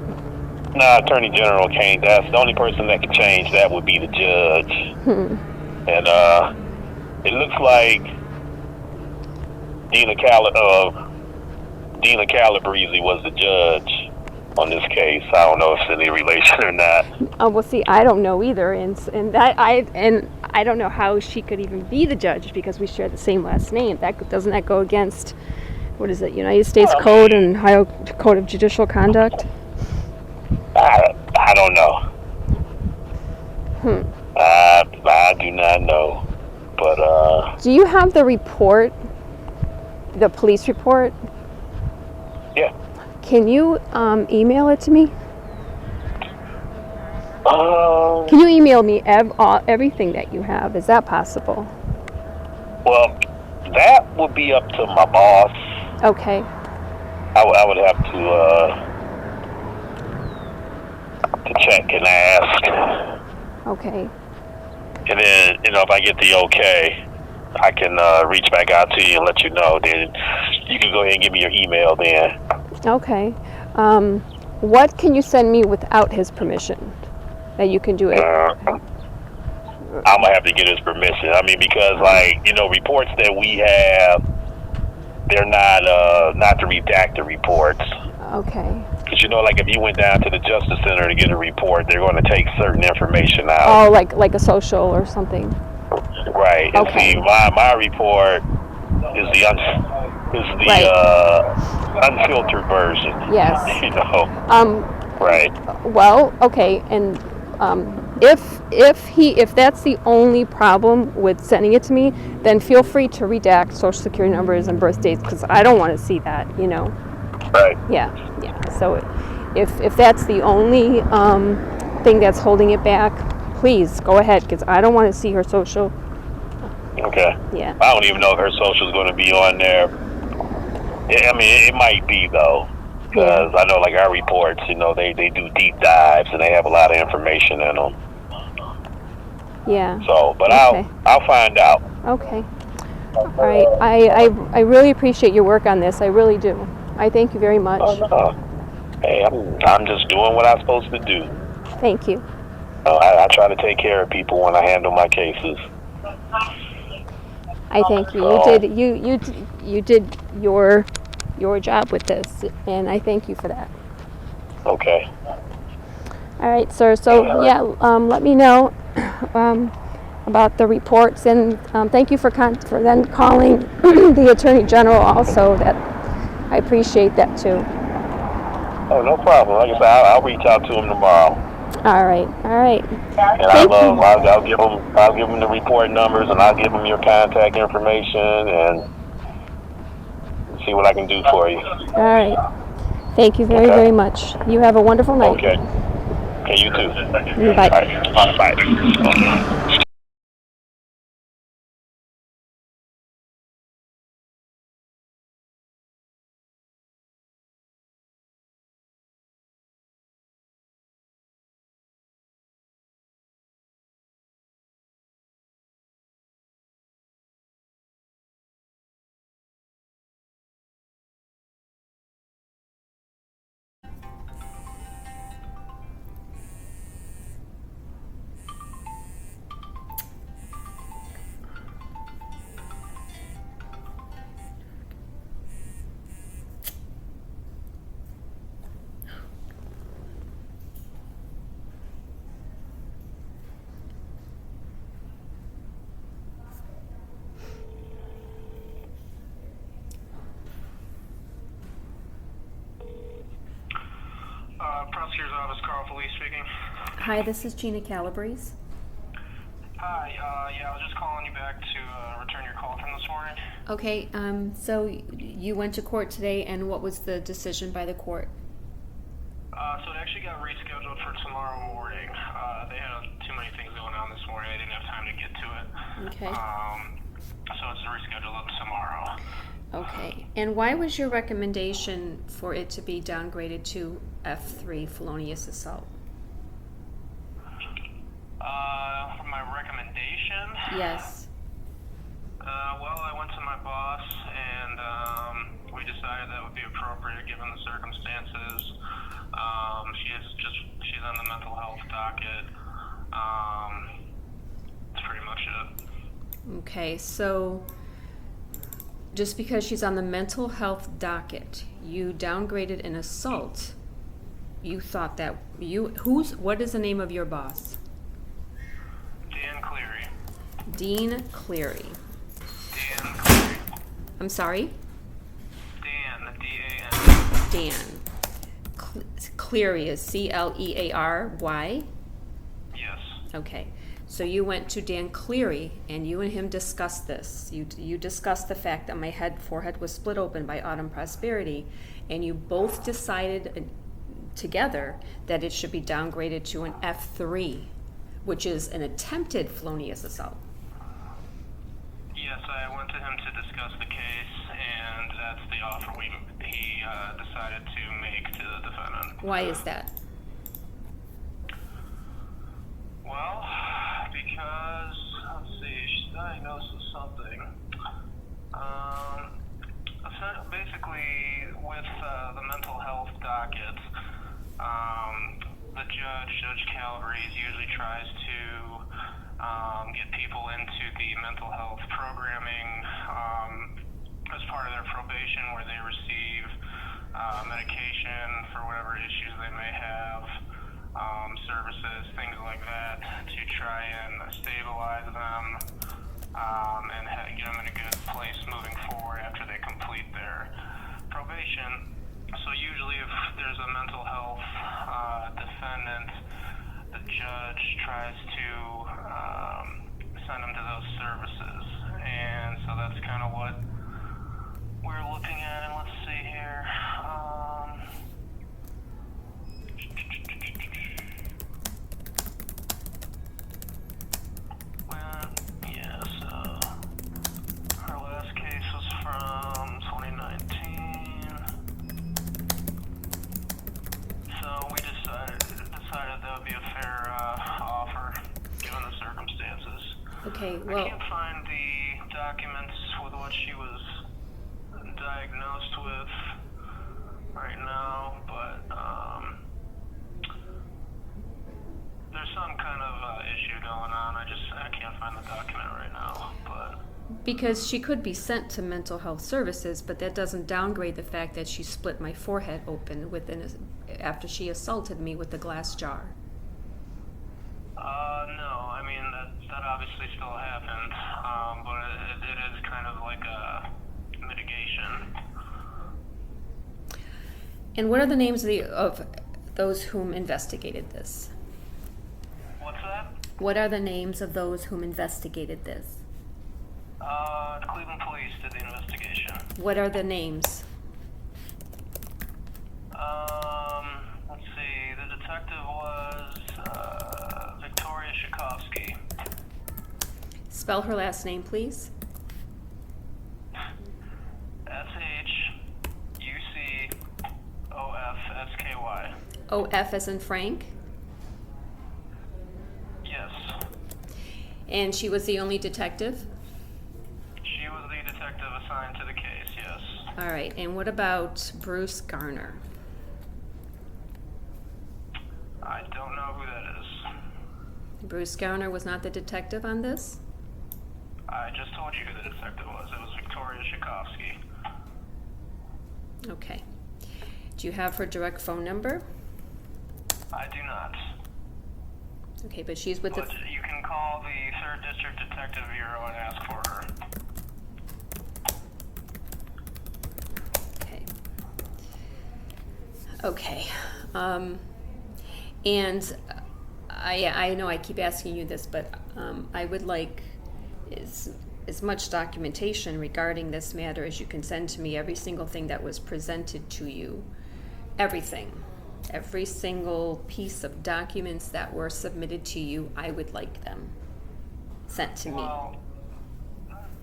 No, Attorney General can't. That's the only person that can change that would be the judge. And it looks like Gina Calabrese was the judge on this case. I don't know if it's any relation or not. Oh, well, see, I don't know either, and I don't know how she could even be the judge because we share the same last name. Doesn't that go against, what is it, United States Code and Ohio Code of Judicial Conduct? I don't know. I do not know. But do you have the report, the police report? Yeah. Can you email it to me? Can you email me everything that you have? Is that possible? Well, that would be up to my boss. Okay. I would have to check and ask. Okay. And then, if I get the okay, I can reach back out to you and let you know. Then you can go ahead and give me your email then. Okay. What can you send me without his permission? That you can do it? I'm going to have to get his permission. Because, reports that we have, they're not to redact the reports. Okay. Because, if you went down to the Justice Center to get a report, they're going to take certain information out. Oh, like a social or something. Right. Okay. And see, my report, Right. Unfiltered version. Yes. You know. Right. Well, okay, and if that's the only problem with sending it to me, then feel free to redact social security numbers and birth dates, because I don't want to see that, you know. Right. Yeah. So if that's the only thing that's holding it back, please go ahead, because I don't want to see her social. Okay. Yeah. I don't even know if her social is going to be on there. I mean, it might be though, because I know like our reports, you know, they do deep dives and they have a lot of information in them. Yeah. So, but Okay. I'll find out. Okay. All right. I really appreciate your work on this. I really do. I thank you very much. Hey, I'm just doing what I'm supposed to do. Thank you. I try to take care of people when I handle my cases. I thank you. You did your job with this, and I thank you for that. Okay. All right, sir. So let me know about the reports, and thank you for then calling the Attorney General also. That I appreciate that too. Oh, no problem. Like I said, I'll reach out to him tomorrow. All right. And I'll give him the report numbers, and I'll give him your contact information, and see what I can do for you. All right. Thank you very much. You have a wonderful night. Okay. Okay, you too. Bye. All right. Bye. Okay. Prosecutor's office, Carl Felice speaking. Hi, this is Gina Calabrese. Hi, I was just calling you back to return your call from this morning. Okay, so you went to court today, and what was the decision by the court? So it actually got rescheduled for tomorrow morning. They had too many things going on this morning. They didn't have time to get to it. Okay. So it's rescheduled up tomorrow. Okay, and why was your recommendation for it to be downgraded to F3, felonious assault? My recommendation? Yes. Well, I went to my boss, and we decided that would be appropriate given the circumstances. She's on the mental health docket. That's pretty much it. Okay, so just because she's on the mental health docket, you downgraded an assault. You thought that what is the name of your boss? Dan Cleary. Dean Cleary. Dan Cleary. I'm sorry? Dan, D-A-N. Dan. Cleary is C-L-E-A-R-Y? Yes. Okay. So you went to Dan Cleary, and you and him discussed this. You discussed the fact that my forehead was split open by autumn prosperity, and you both decided together that it should be downgraded to an F3, which is an attempted felonious assault. Yes, I went to him to discuss the case, and that's the offer he decided to make to the defendant. Why is that? Well, because, let's see, she's diagnosed with something. Basically, with the mental health docket, the Judge Calabrese, usually tries to get people into the mental health programming as part of their probation, where they receive medication for whatever issues they may have, services, things like that, to try and stabilize them and get them in a good place moving forward after they complete their probation. So usually if there's a mental health defendant, the judge tries to send them to those services. And so that's kind of what we're looking at. And let's see here. Our last case was from 2019. So we decided that would be a fair offer, given the circumstances. Okay, I well, can't find the documents with what she was diagnosed with right now, but there's some kind of issue going on. I can't find the document right now, but because she could be sent to mental health services, but that doesn't downgrade the fact that she split my forehead open after she assaulted me with the glass jar. no, I mean that obviously still happened, but it is kind of like a mitigation. And what are the names of those whom investigated this? What's that? What are the names of those whom investigated this? The Cleveland police did the investigation. What are the names? Let's see, the detective was Victoria Tchaikovsky. Spell her last name, please. S-H-U-C-O-F-S-K-Y. O F as in Frank? Yes. And she was the only detective? She was the detective assigned to the case, yes. All right, and what about Bruce Garner? I don't know who that is. Bruce Garner was not the detective on this? I just told you who the detective was. It was Victoria Tchaikovsky. Okay. Do you have her direct phone number? I do not. Okay, but she's with But you can call the 3rd District Detective Bureau and ask for her. Okay. Okay. And I know I keep asking you this, but I would like as much documentation regarding this matter as you can send to me, every single thing that was presented to you, everything. Every single piece of documents that were submitted to you, I would like them sent to me. Well,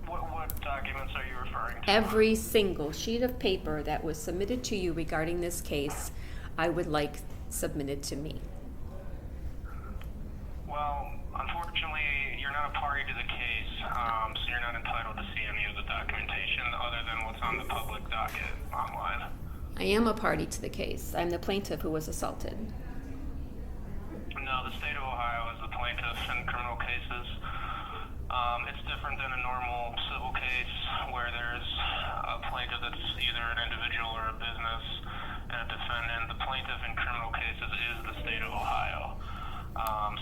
what documents are you referring to? Every single sheet of paper that was submitted to you regarding this case, I would like submitted to me. Well, unfortunately, you're not a party to the case, so you're not entitled to see any of the documentation other than what's on the public docket online. I am a party to the case. I'm the plaintiff who was assaulted. No, the state of Ohio is the plaintiff in criminal cases. It's different than a normal civil case where there's a plaintiff that's either an individual or a business and a defendant. The plaintiff in criminal cases is the state of Ohio.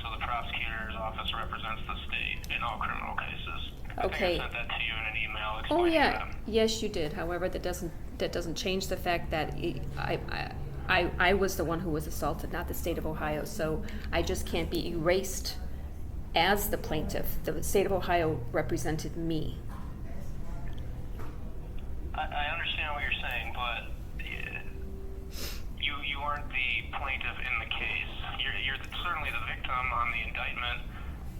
So the prosecutor's office represents the state in all criminal cases. Okay. I think I sent that to you in an email Oh explaining yeah, that. yes you did. However, that doesn't change the fact that I was the one who was assaulted, not the state of Ohio. So I just can't be erased as the plaintiff. The state of Ohio represented me. I understand what you're saying, but you aren't the plaintiff in the case. You're certainly the victim on the indictment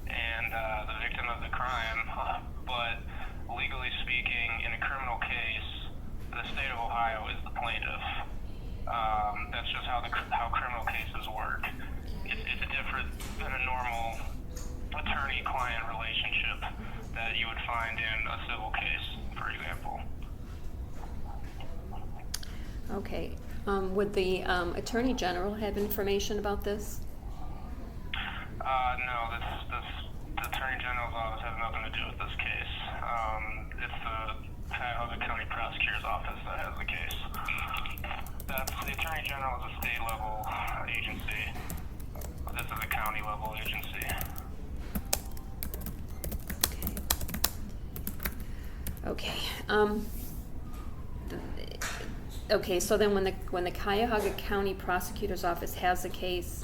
and the victim of the crime, but legally speaking, in a criminal case, the state of Ohio is the plaintiff. That's just how criminal cases work. It's different than a normal attorney-client relationship that you would find in a civil case, for example. Okay. Would the Attorney General have information about this? No, the Attorney General's office has nothing to do with this case. It's the Cuyahoga County Prosecutor's office that has the case. The Attorney General is a state-level agency. This is a county-level agency. Okay. Okay, so then when the Cuyahoga County Prosecutor's Office has a case,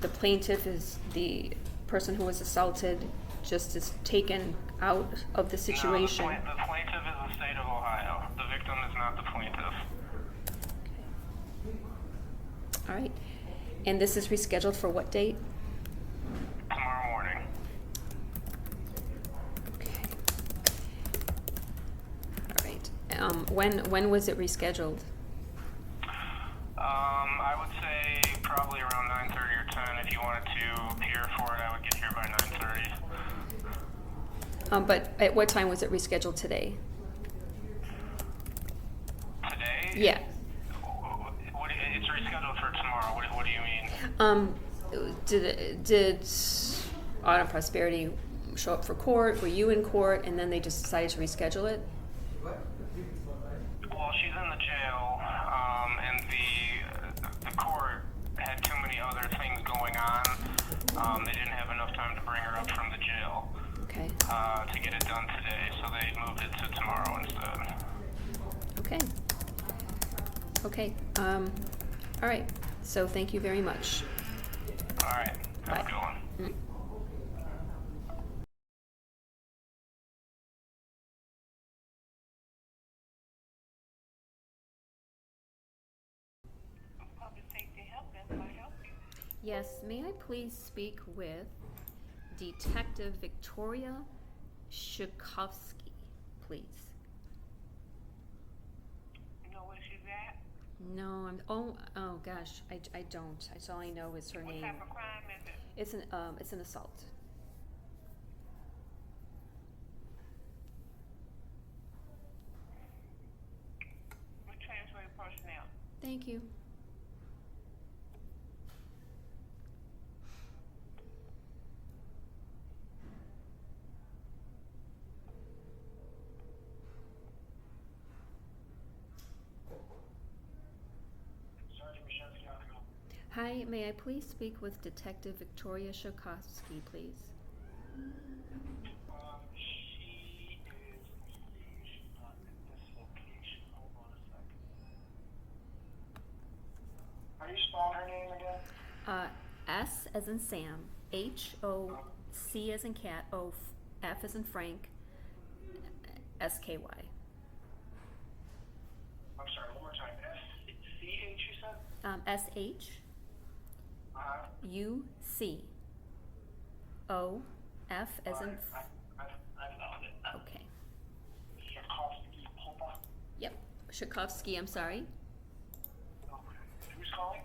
the plaintiff is the person who was assaulted, just is taken out of the situation. No, the plaintiff is the state of Ohio. The victim is not the plaintiff. All right. And this is rescheduled for what date? Tomorrow morning. Okay. All right. When was it rescheduled? I would say probably around 9:30 or 10. If you wanted to appear for it, I would get here by 9:30. But at what time was it rescheduled today? Today? Yeah. It's rescheduled for tomorrow. What do you mean? Did Autumn Prosperity show up for court? Were you in court, and then they just decided to reschedule it? Well, she's in the jail, and the court had too many other things going on. They didn't have enough time to bring her up from the jail. Okay. To get it done today, so they moved it to tomorrow instead. Okay. Okay. All right. So thank you very much. All right. Have a good one. Mm. Public safety help, and can I help you? Yes. May I please speak with Detective Victoria Shukovsky, please? You know where she's at? No, oh gosh, I don't. That's all I know is her What name. type of crime is it? It's an assault. We transfer your personnel. Thank you. Hi, may I please speak with Detective Victoria Shukovsky, please? She is, she's not in this location. Hold on a second. How do you spell her name again? S as in Sam, H-O, C as in cat, O, F as in Frank, S-K-Y. I'm sorry, one more time. S-C-H, you said? S-H, U-C, O, F as in... I found it. Okay. Shukovsky, hold on. Yep, Shukovsky, I'm sorry. Okay. Who's calling?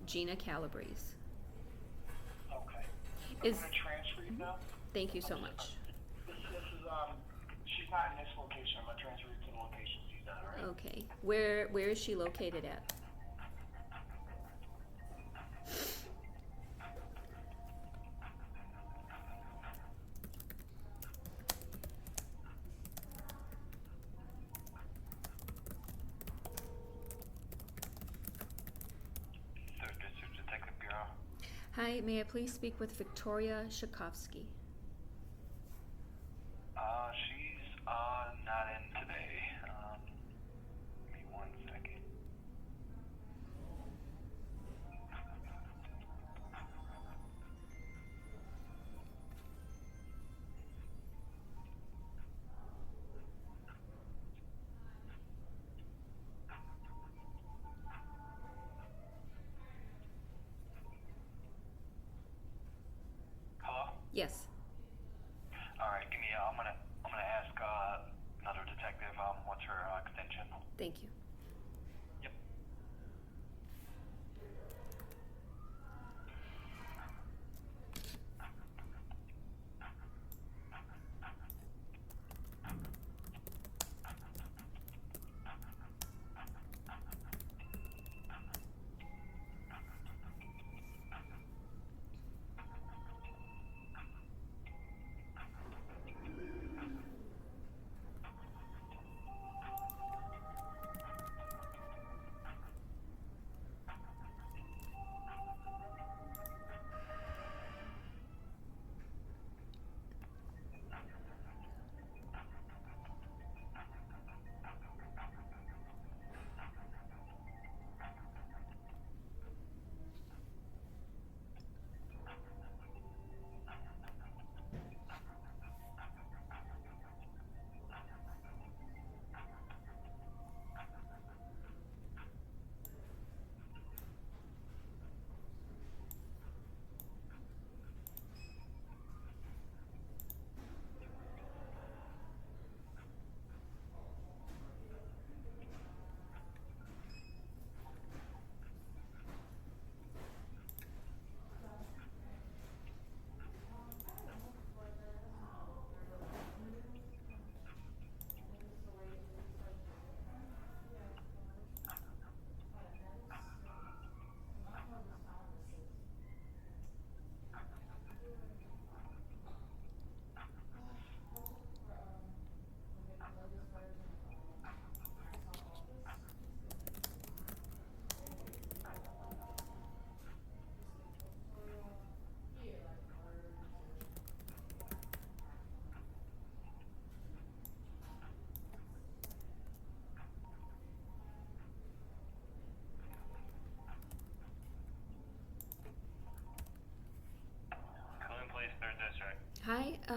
Gina Calabrese. Okay. Is... I'm going to transfer you now. Thank you so much. This is, she's not in this location. I'm going to transfer you to the location she's at, all right? Okay. Where is she located at? Detective Bureau. Hi, may I please speak with Victoria Shukovsky? She's not in today. Give me 1 second. Hello? Yes. All right, give me. I'm gonna ask another detective. What's her extension? Thank you. Yep.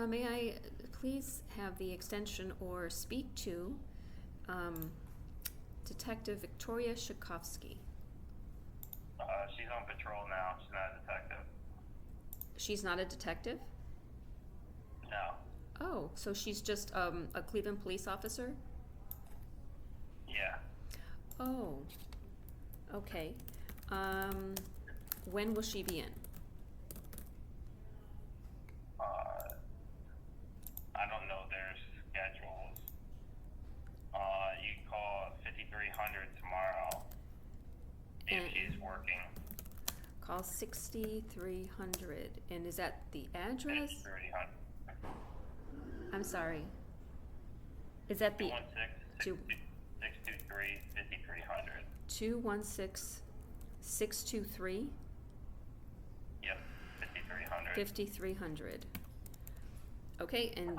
may I please have the extension or speak to Detective Victoria Shakovsky? She's on patrol now. She's not a detective. She's not a detective? No. Oh, so she's just a Cleveland police officer? Yeah. Oh, okay. When will she be in? I don't know their schedules. You can call 5300 tomorrow if she's working. Call 6300. And is that the address? 5300. I'm sorry. Is that the 216-623-5300. 216-623? Yep, 5300. 5300. Okay, and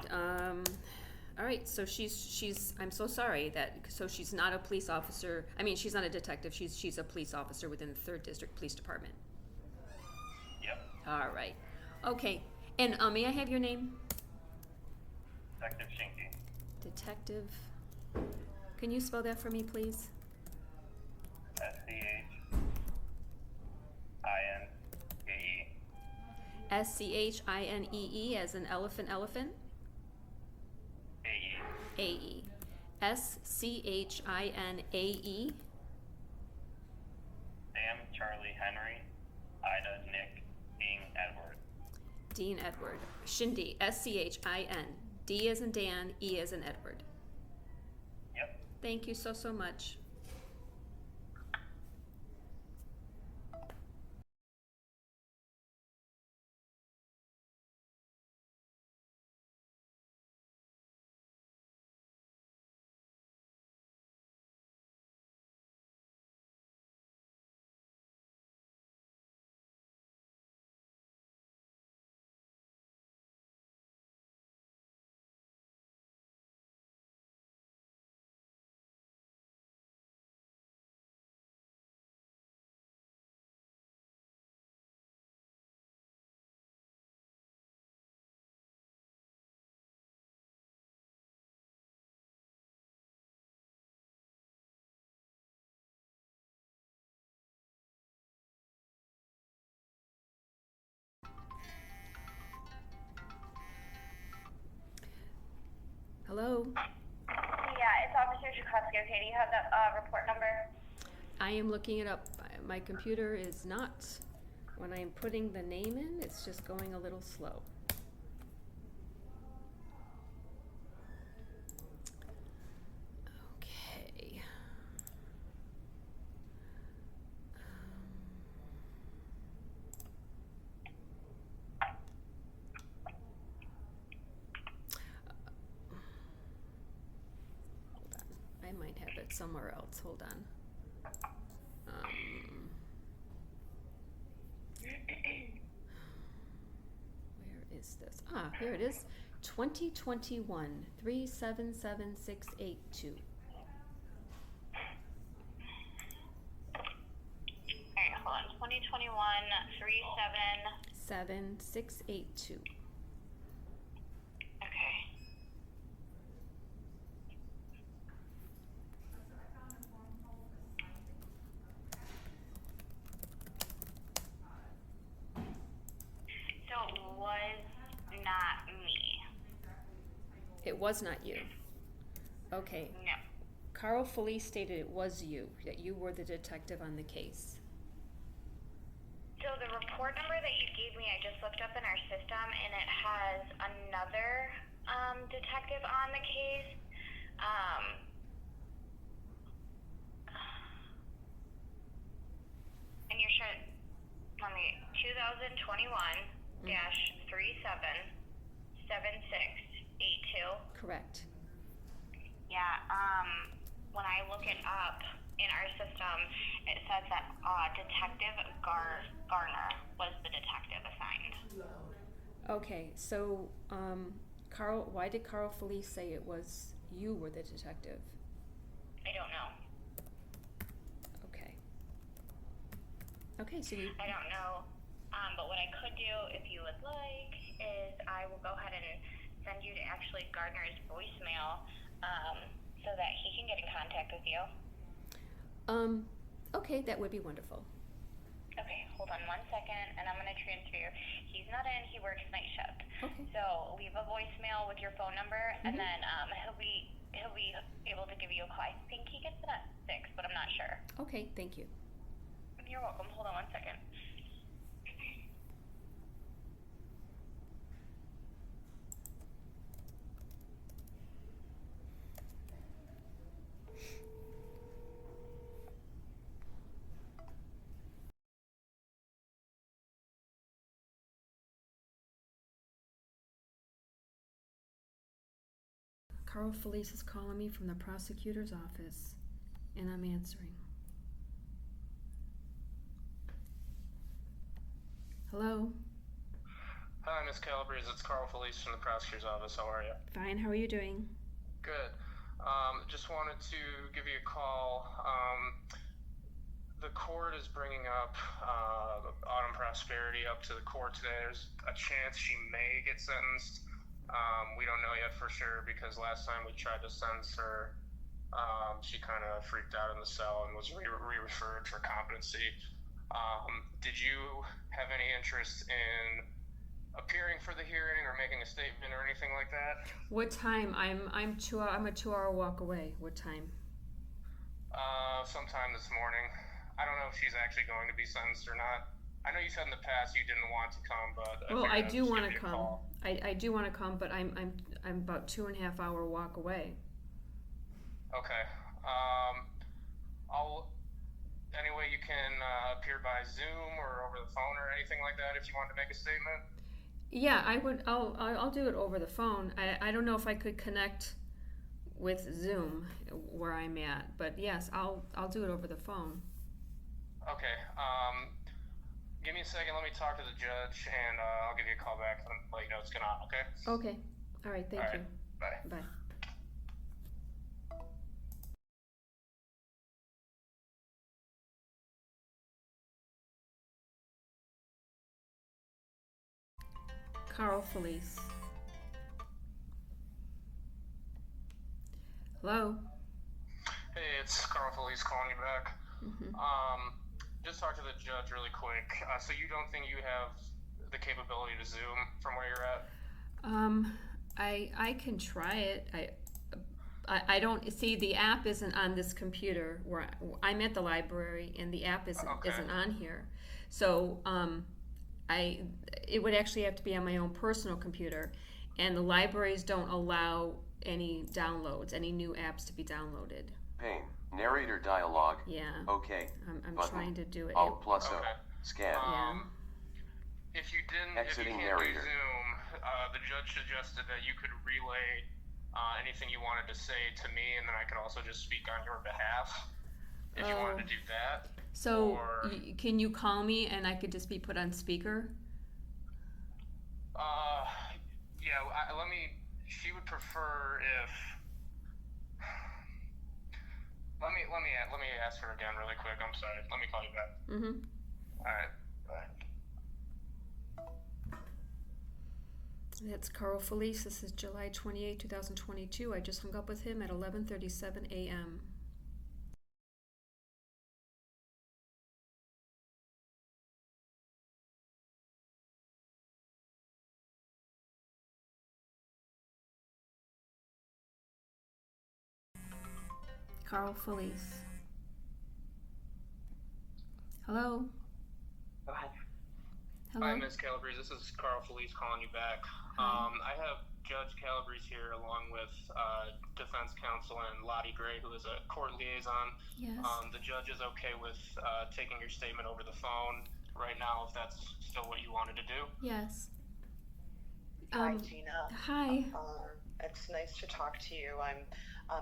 all right, so she's I'm so sorry so she's not a police officer. I mean, she's not a detective. She's a police officer within the 3rd District Police Department. Yep. All right. Okay. And may I have your name? Detective Shinky. Detective. Can you spell that for me, please? SCHINEE. SCHINEE as an elephant. AE. AE. SCHINAE. Sam, Charlie, Henry, Ida, Nick, Dean, Edward. Dean Edward. Shindy. SCHIN. D as in Dan, E as in Edward. Yep. Thank you so much. Hello? Yeah, it's Officer Shakovsky. Okay, do you have the report number? I am looking it up. My computer is not. When I'm putting the name in, it's just going a little slow. Okay. Hold on. I might have it somewhere else. Hold on. Where is this? Ah, here it is. 2021 377682. Alright, hold on. 2021 7682. Okay. So it was not me. It was not you. Okay. No. Carl Felice stated it was you, that you were the detective on the case. So the report number that you gave me, I just looked up in our system, and it has another detective on the case. And you're sure, let me, 2021-377682. Correct. Yeah, when I look it up in our system, it says that Detective Garner was the detective assigned. Okay, so Carl, why did Carl Felice say it was you were the detective? I don't know. Okay. Okay, so you. I don't know. But what I could do, if you would like, is I will go ahead and send you to actually Gardner's voicemail, so that he can get in contact with you. Okay, that would be wonderful. Okay, hold on 1 second, and I'm gonna transfer you. He's not in, he works night shift. Okay. So leave a voicemail with your phone number, and then he'll be able to give you a call. I think he gets it at 6, but I'm not sure. Okay, thank you. You're welcome. Hold on 1 second. Carl Felice is calling me from the prosecutor's office, and I'm answering. Hello? Hi, Miss Calabrese. It's Carl Felice from the prosecutor's office. How are you? Fine, how are you doing? Good. Just wanted to give you a call. The court is bringing up Autumn Prosperity up to the court today. There's a chance she may get sentenced. We don't know yet for sure because last time we tried to sentence her, she kind of freaked out in the cell and was re-referred for competency. Did you have any interest in appearing for the hearing or making a statement or anything like that? What time? I'm a 2-hour walk away. What time? Sometime this morning. I don't know if she's actually going to be sentenced or not. I know you said in the past you didn't want to come, but Well, I do want to come. I do want to come, but I'm about 2.5 hour walk away. Okay. Anyway, you can appear by Zoom or over the phone or anything like that if you want to make a statement. Yeah, I would. I'll do it over the phone. I don't know if I could connect with Zoom where I'm at, but yes, I'll do it over the phone. Okay. Give me a second. Let me talk to the judge, and I'll give you a call back and let you know what's going on. Okay. Okay. All right. Thank you. Bye. Bye. Carl Felice. Hello? Hey, it's Carl Felice calling you back. Just talk to the judge really quick. So you don't think you have the capability to Zoom from where you're at? I can try it. I don't see the app isn't on this computer where I'm at the library and the app isn't on here. So it would actually have to be on my own personal computer, and the libraries don't allow any downloads, any new apps to be downloaded. Pane, narrator dialogue. Yeah. Okay. I'm button. trying to do it. Alt plus O. Scan. If you can't Exiting do narrator. Zoom, the judge suggested that you could relay anything you wanted to say to me, and then I could also just speak on your behalf if you wanted to do that. So can you call me and I could just be put on speaker? Yeah, she would prefer if, let me ask her again really quick. I'm sorry. Let me call you back. All right, bye. That's Carl Felice. This is July 28, 2022. I just hung up with him at 11:37 a.m. Carl Felice. Hello? Go ahead. Hello? Hi, Ms. Calabrese. This is Carl Felice calling you back. I have Judge Calabrese here along with defense counsel and Lottie Gray, who is a court liaison. Yes. The judge is okay with taking your statement over the phone right now, if that's still what you wanted to do. Yes. Hi, Gina. Hi. It's nice to talk to you. I'm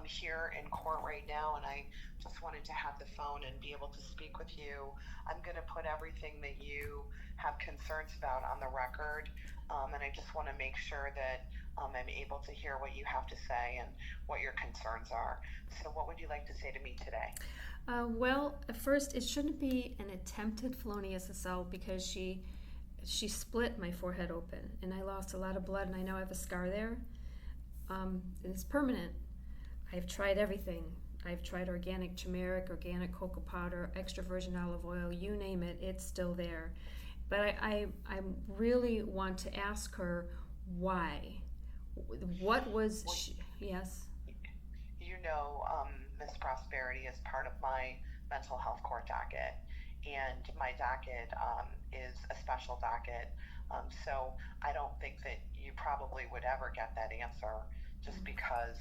here in court right now, and I just wanted to have the phone and be able to speak with you. I'm going to put everything that you have concerns about on the record, and I just want to make sure that I'm able to hear what you have to say and what your concerns are. So what would you like to say to me today? Well, first, it shouldn't be an attempted felonious assault because she she split my forehead open, and I lost a lot of blood, and I now have a scar there. And it's permanent. I've tried everything. I've tried organic turmeric, organic cocoa powder, extra virgin olive oil, you name it, it's still there. But I really want to ask her why. What was she, yes? You know, Miss Prosperity is part of my mental health court docket, and my docket is a special docket. So I don't think that you probably would ever get that answer, just because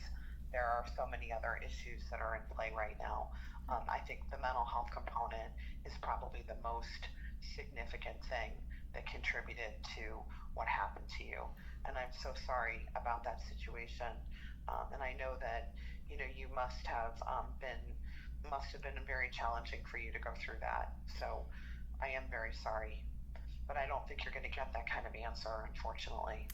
there are so many other issues that are in play right now. I think the mental health component is probably the most significant thing that contributed to what happened to you. And I'm so sorry about that situation. And I know that, you know, you must have been very challenging for you to go through that. So I am very sorry, but I don't think you're going to get that kind of answer, unfortunately.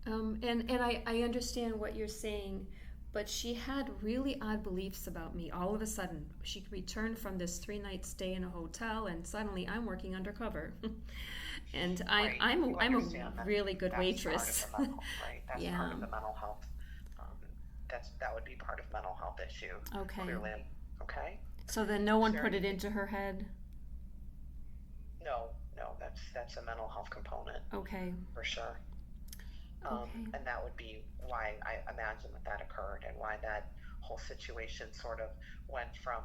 And I understand what you're saying, but she had really odd beliefs about me. All of a sudden, she returned from this 3-night stay in a hotel, and suddenly I'm working undercover. And Right. I'm a that really good that's waitress. Part of the mental, right. That's Yeah. part of the mental health. That would be part of mental health issue. Okay. Clearly. Okay. So then no one Is there put it anything- into her head? No, that's a mental health component. Okay. For sure. Okay. And that would be why I imagine that occurred, and why that whole situation sort of went from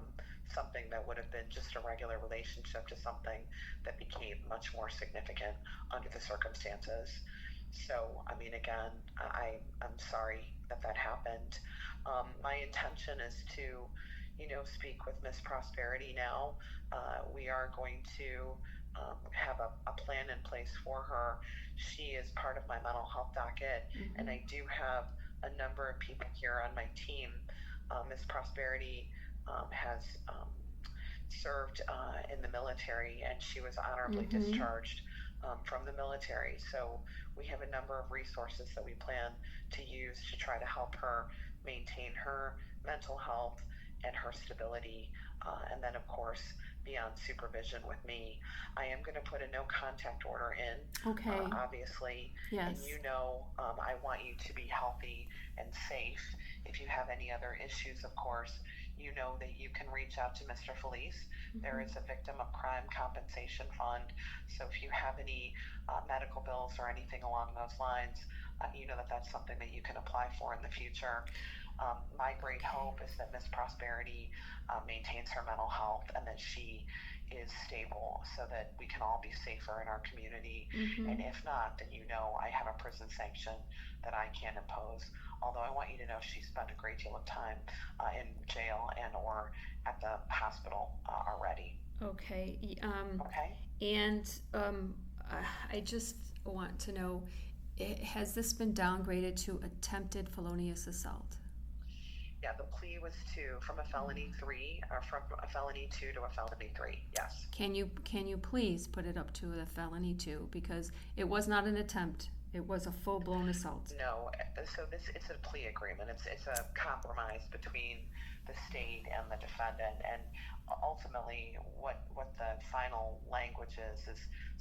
something that would have been just a regular relationship to something that became much more significant under the circumstances. So, I mean, again, I'm sorry that happened. My intention is to, you know, speak with Miss Prosperity now. We are going to have a plan in place for her. She is part of my mental health docket, and I do have a number of people here on my team. Miss Prosperity has served in the military, and she was honorably discharged from the military. So we have a number of resources that we plan to use to try to help her maintain her mental health and her stability, and then of course beyond supervision with me. I am going to put a no contact order in, obviously. Yes. And you know, I want you to be healthy and safe. If you have any other issues, of course, you know that you can reach out to Mr. Felice. There is a victim of crime compensation fund. So if you have any medical bills or anything along those lines, you know that that's something that you can apply for in the future. My great hope is that Miss Prosperity maintains her mental health, and that she is stable, so that we can all be safer in our community. And if not, then you know I have a prison sanction that I can impose. Although I want you to know she spent a great deal of time in jail and or at the hospital already. Okay. Okay. And I just want to know, has this been downgraded to attempted felonious assault? Yeah, the plea was from a felony 3, or from a felony 2 to a felony 3. Yes. Can you please put it up to the felony 2, because it was not an attempt. It was a full-blown assault. No, so it's a plea agreement. It's a compromise between the state and the defendant, and ultimately what the final language is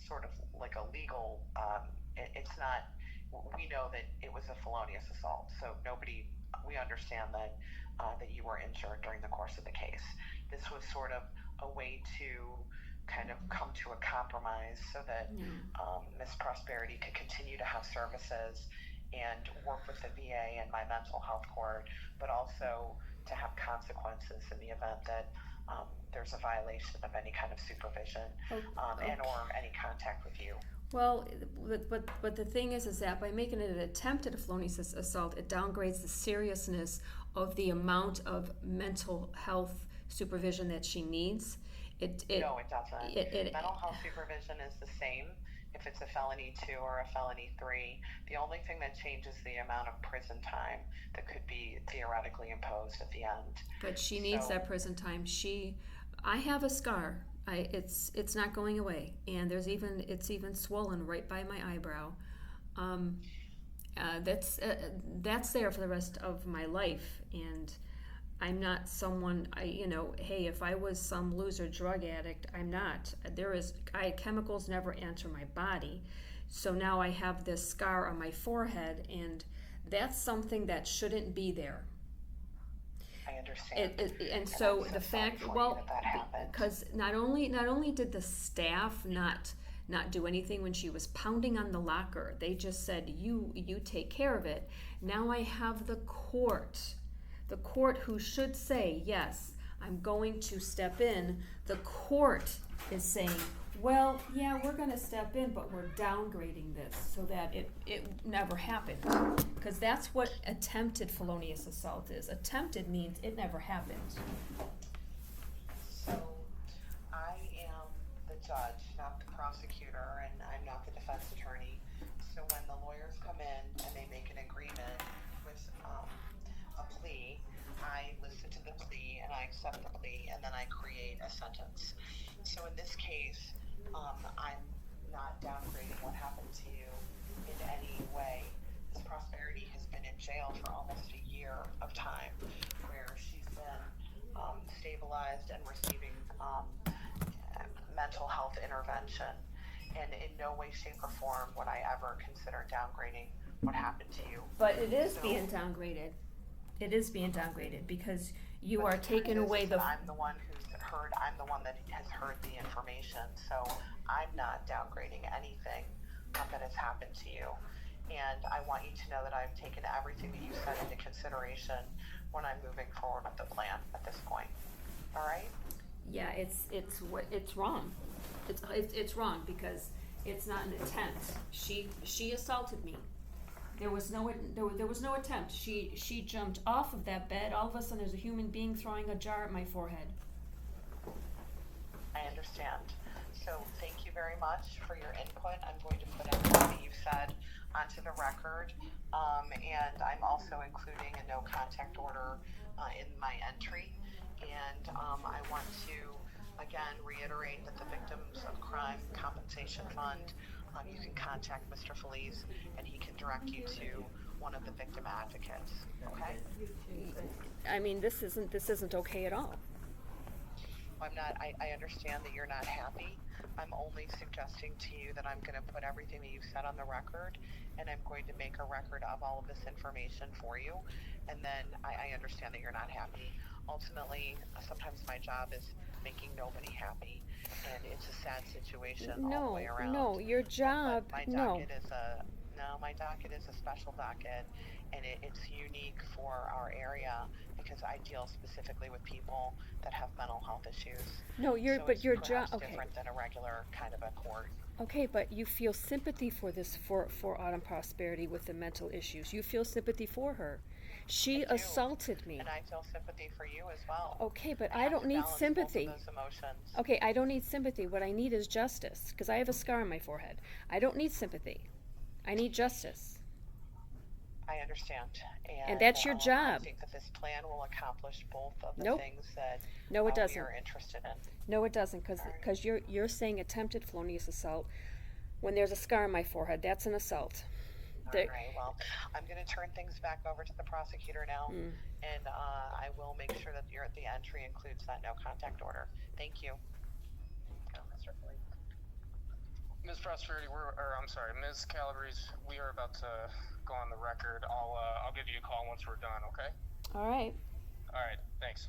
sort of like a legal. It's not. We know that it was a felonious assault, so we understand that you were injured during the course of the case. This was sort of a way to kind of come to a compromise so that Miss Prosperity could continue to have services and work with the VA and my mental health court, but also to have consequences in the event that there's a violation of any kind of supervision and or any contact with you. Well, but the thing is that by making it an attempt at a felonious assault, it downgrades the seriousness of the amount of mental health supervision that she needs. No, it doesn't. Mental health supervision is the same if it's a felony 2 or a felony 3. The only thing that changes the amount of prison time that could be theoretically imposed at the end. But she needs that prison time. I have a scar. It's not going away, and it's even swollen right by my eyebrow. That's there for the rest of my life, and I'm not someone, hey, if I was some loser drug addict, I'm not. Chemicals never enter my body. So now I have this scar on my forehead, and that's something that shouldn't be there. I understand. And so the fact, because not only did the staff not do anything when she was pounding on the locker, they just said, you take care of it. Now I have the court who should say, yes, I'm going to step in. The court is saying, well, yeah, we're going to step in, but we're downgrading this so that it never happened. Because that's what attempted felonious assault is. Attempted means it never happened. So, I am the judge, not the prosecutor, and I'm not the defense attorney. So when the lawyers come in and they make an agreement with a plea, I listen to the plea and I accept the plea, and then I create a sentence. So in this case, I'm not downgrading what happened to you in any way. Miss Prosperity has been in jail for almost a year of time, where she's been stabilized and receiving mental health intervention. And in no way, shape, or form would I ever consider downgrading what happened to you. But it is being downgraded. It is being downgraded because you are taking away the. I'm the one that has heard the information, so I'm not downgrading anything that has happened to you. And I want you to know that I've taken everything that you said into consideration when I'm moving forward with the plan at this point. All right? Yeah, it's wrong. It's wrong because it's not an attempt. She assaulted me. There was no attempt. She jumped off of that bed. All of a sudden, there's a human being throwing a jar at my forehead. I understand. So thank you very much for your input. I'm going to put everything that you said onto the record, and I'm also including a no contact order in my entry. And I want to again reiterate that the Victims of Crime Compensation Fund, you can contact Mr. Felice and he can direct you to one of the victim advocates. Okay? I mean, this isn't okay at all. I'm not. I understand that you're not happy. I'm only suggesting to you that I'm going to put everything that you've said on the record, and I'm going to make a record of all of this information for you. And then I understand that you're not happy. Ultimately, sometimes my job is making nobody happy, and it's a sad situation all the way around. No, your job. My docket is a special docket, and it's unique for our area because I deal specifically with people that have mental health issues. No, your job. Okay. Different than a regular kind of a court. Okay, but you feel sympathy for this for Autumn Prosperity with the mental issues. You feel sympathy for her. She assaulted me. And I feel sympathy for you as well. Okay, but I don't need sympathy. Both of those emotions. Okay, I don't need sympathy. What I need is justice, because I have a scar on my forehead. I don't need sympathy. I need justice. I understand. And that's your job. I think that this plan will accomplish both of the things that we are interested in. No, it doesn't, because you're saying attempted felonious assault when there's a scar on my forehead. That's an assault. All right, well, I'm going to turn things back over to the prosecutor now, and I will make sure that the entry includes that no contact order. Thank you. Mr. Felice. Ms. Prosperity, Ms. Calabrese, we are about to go on the record. I'll give you a call once we're done, okay? All right. All right, thanks.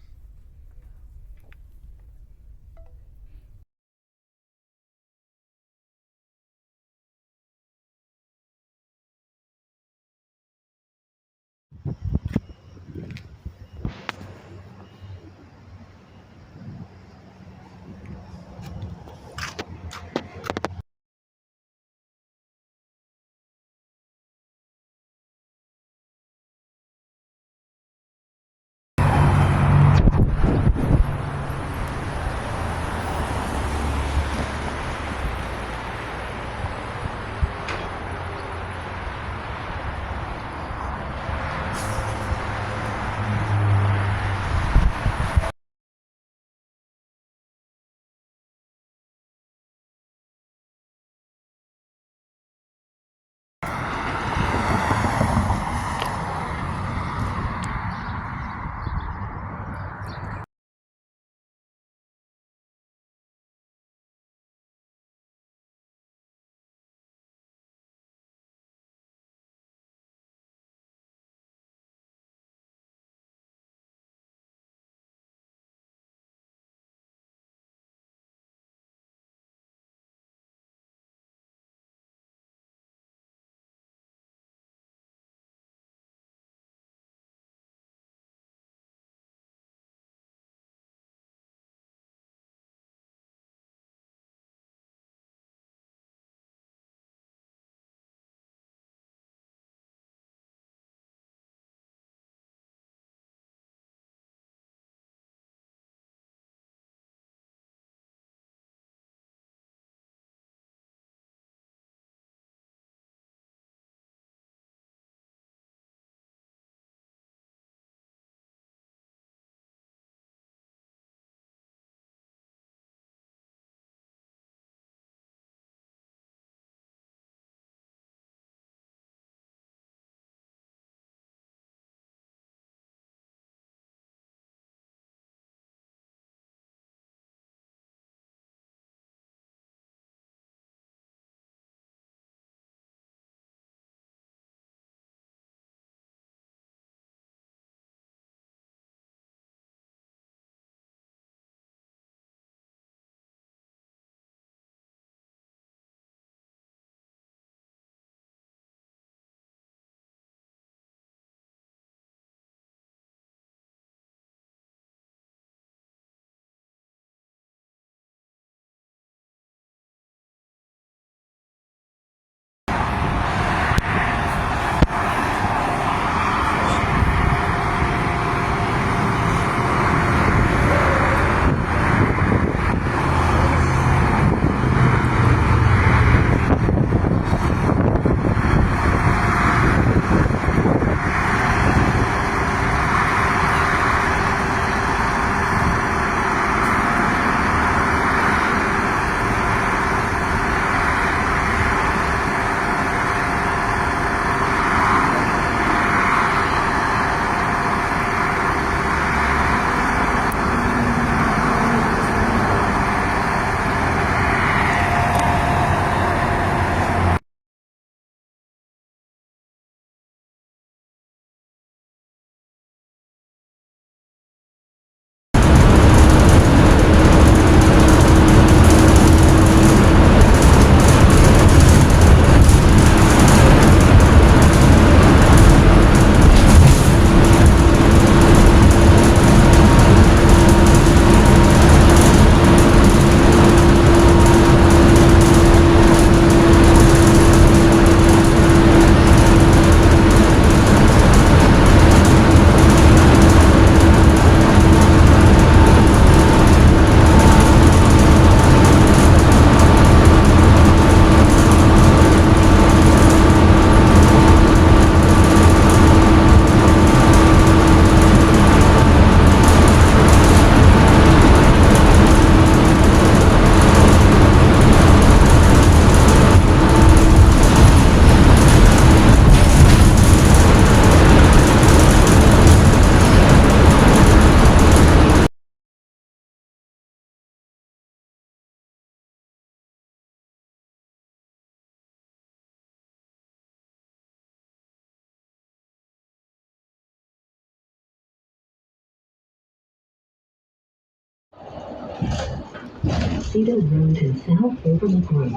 Cedar Road and South Overlook Road.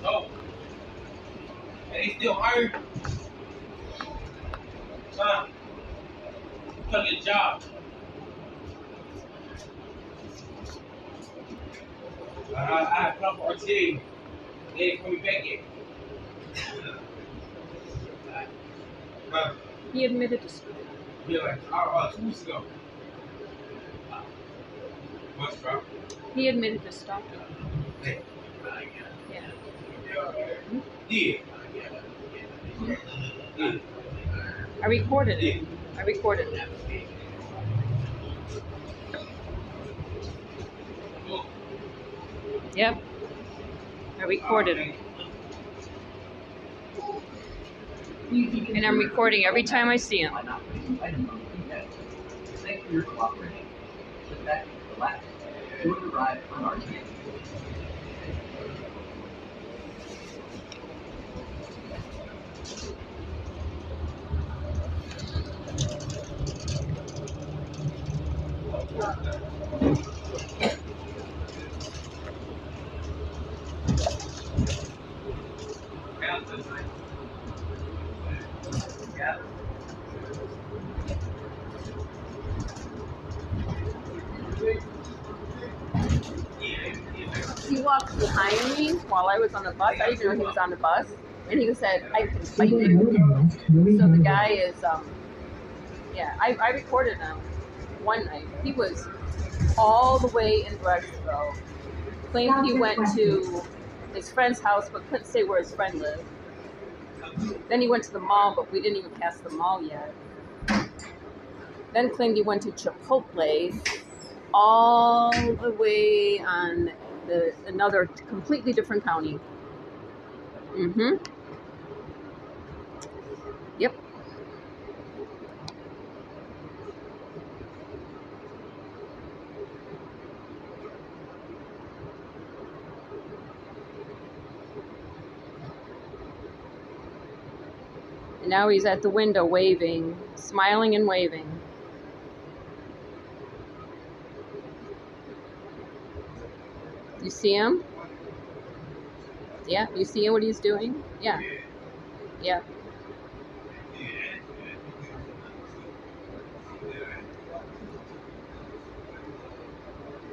Oh. They still hiring? Huh? Took a job. I applied for RTA. They didn't call me back yet. He admitted to stalking. Yeah, like 2 weeks ago. What's wrong? He admitted to stalking. Hey. Yeah. Yeah. Yeah. I recorded it. I recorded it. Yep. I recorded it. And I'm recording every time I see him. Thanks for your cooperation. Sit back, relax, enjoy the ride on RTA. He walked behind me while I was on the bus. I didn't know he was on the bus. And he said, I can fight you. So the guy is, yeah, I recorded him one night. He was all the way in Brecksville. Claimed he went to his friend's house, but couldn't say where his friend lived. Then he went to the mall, but we didn't even pass the mall yet. Then claimed he went to Chipotle all the way on another completely different county. Mm-hmm. Yep. And now he's at the window waving, smiling and waving. You see him? Yeah, you see what he's doing? Yeah. Yeah.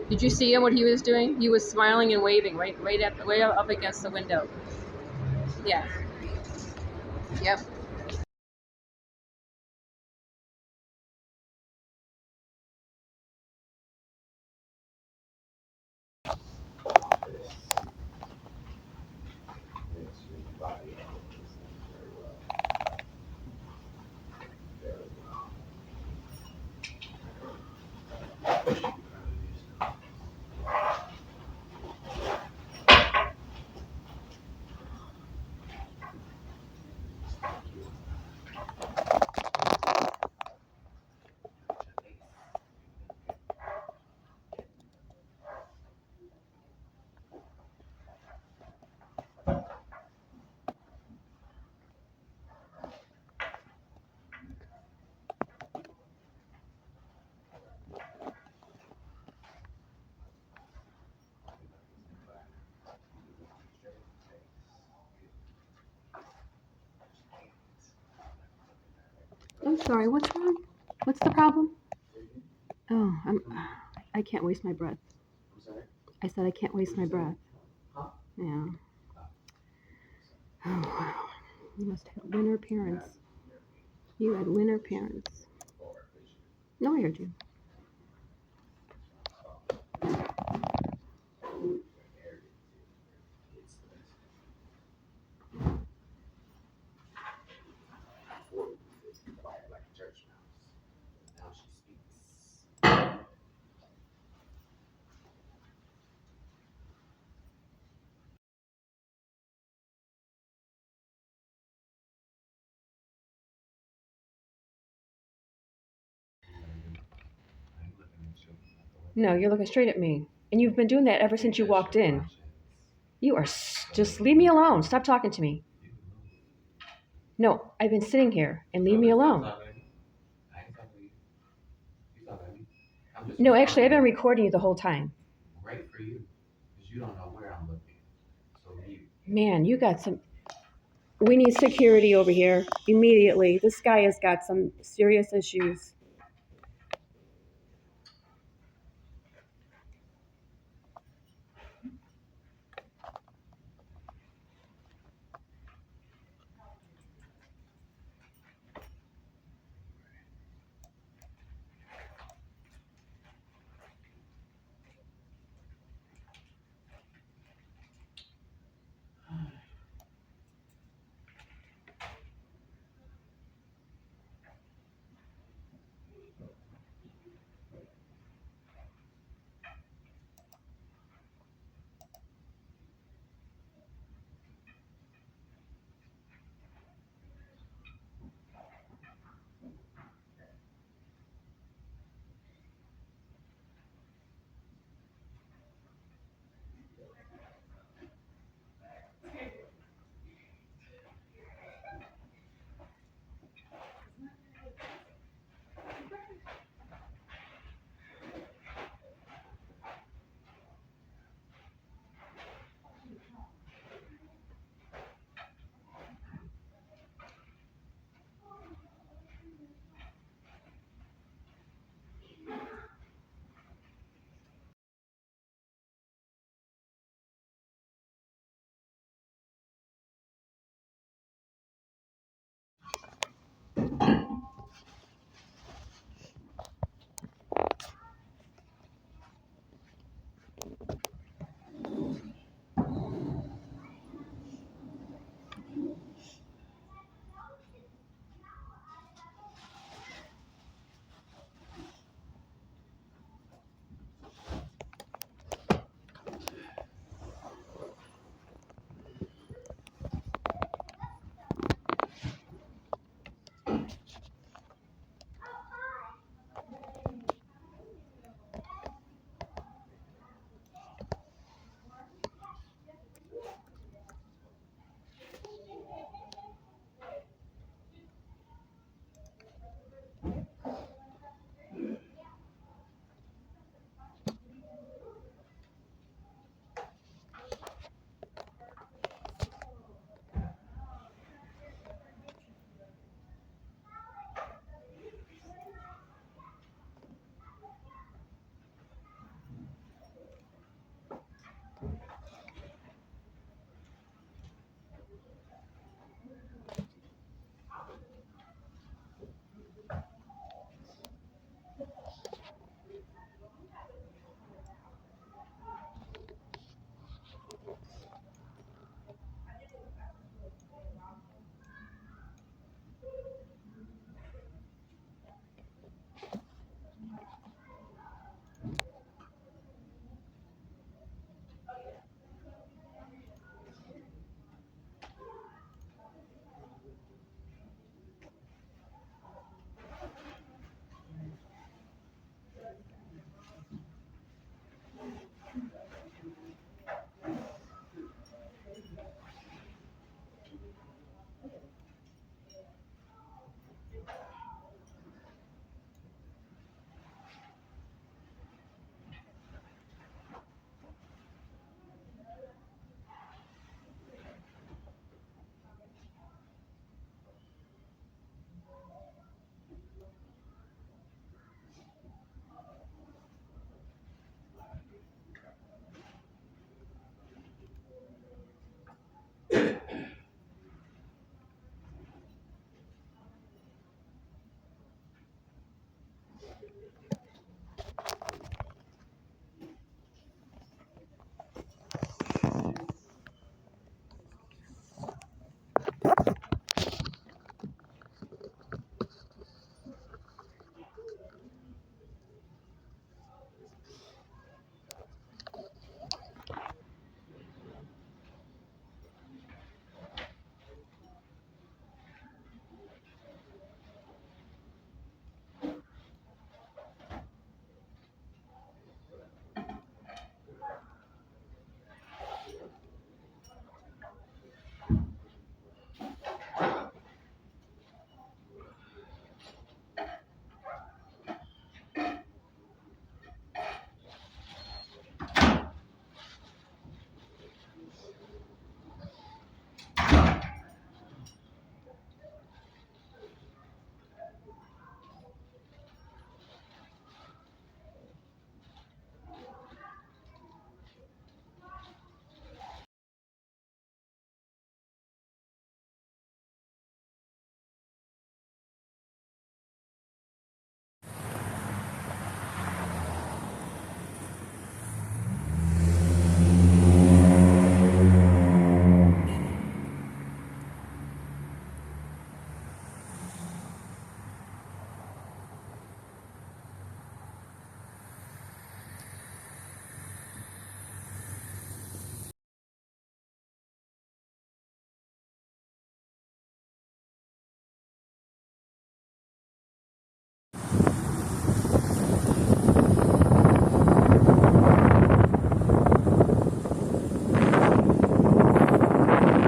Did you see him, what he was doing? He was smiling and waving right up against the window. Yeah. Yep. I'm sorry, what's wrong? What's the problem? Oh, I can't waste my breath. I said I can't waste my breath. Yeah. Oh, wow. You must have winner parents. You had winner parents. No, I heard you. No, you're looking straight at me. And you've been doing that ever since you walked in. You are, just leave me alone. Stop talking to me. No, I've been sitting here and leave me alone. No, actually, I've been recording you the whole time. because you don't know where I'm looking. So Man, you got some. We need security over here immediately. This guy has got some serious issues.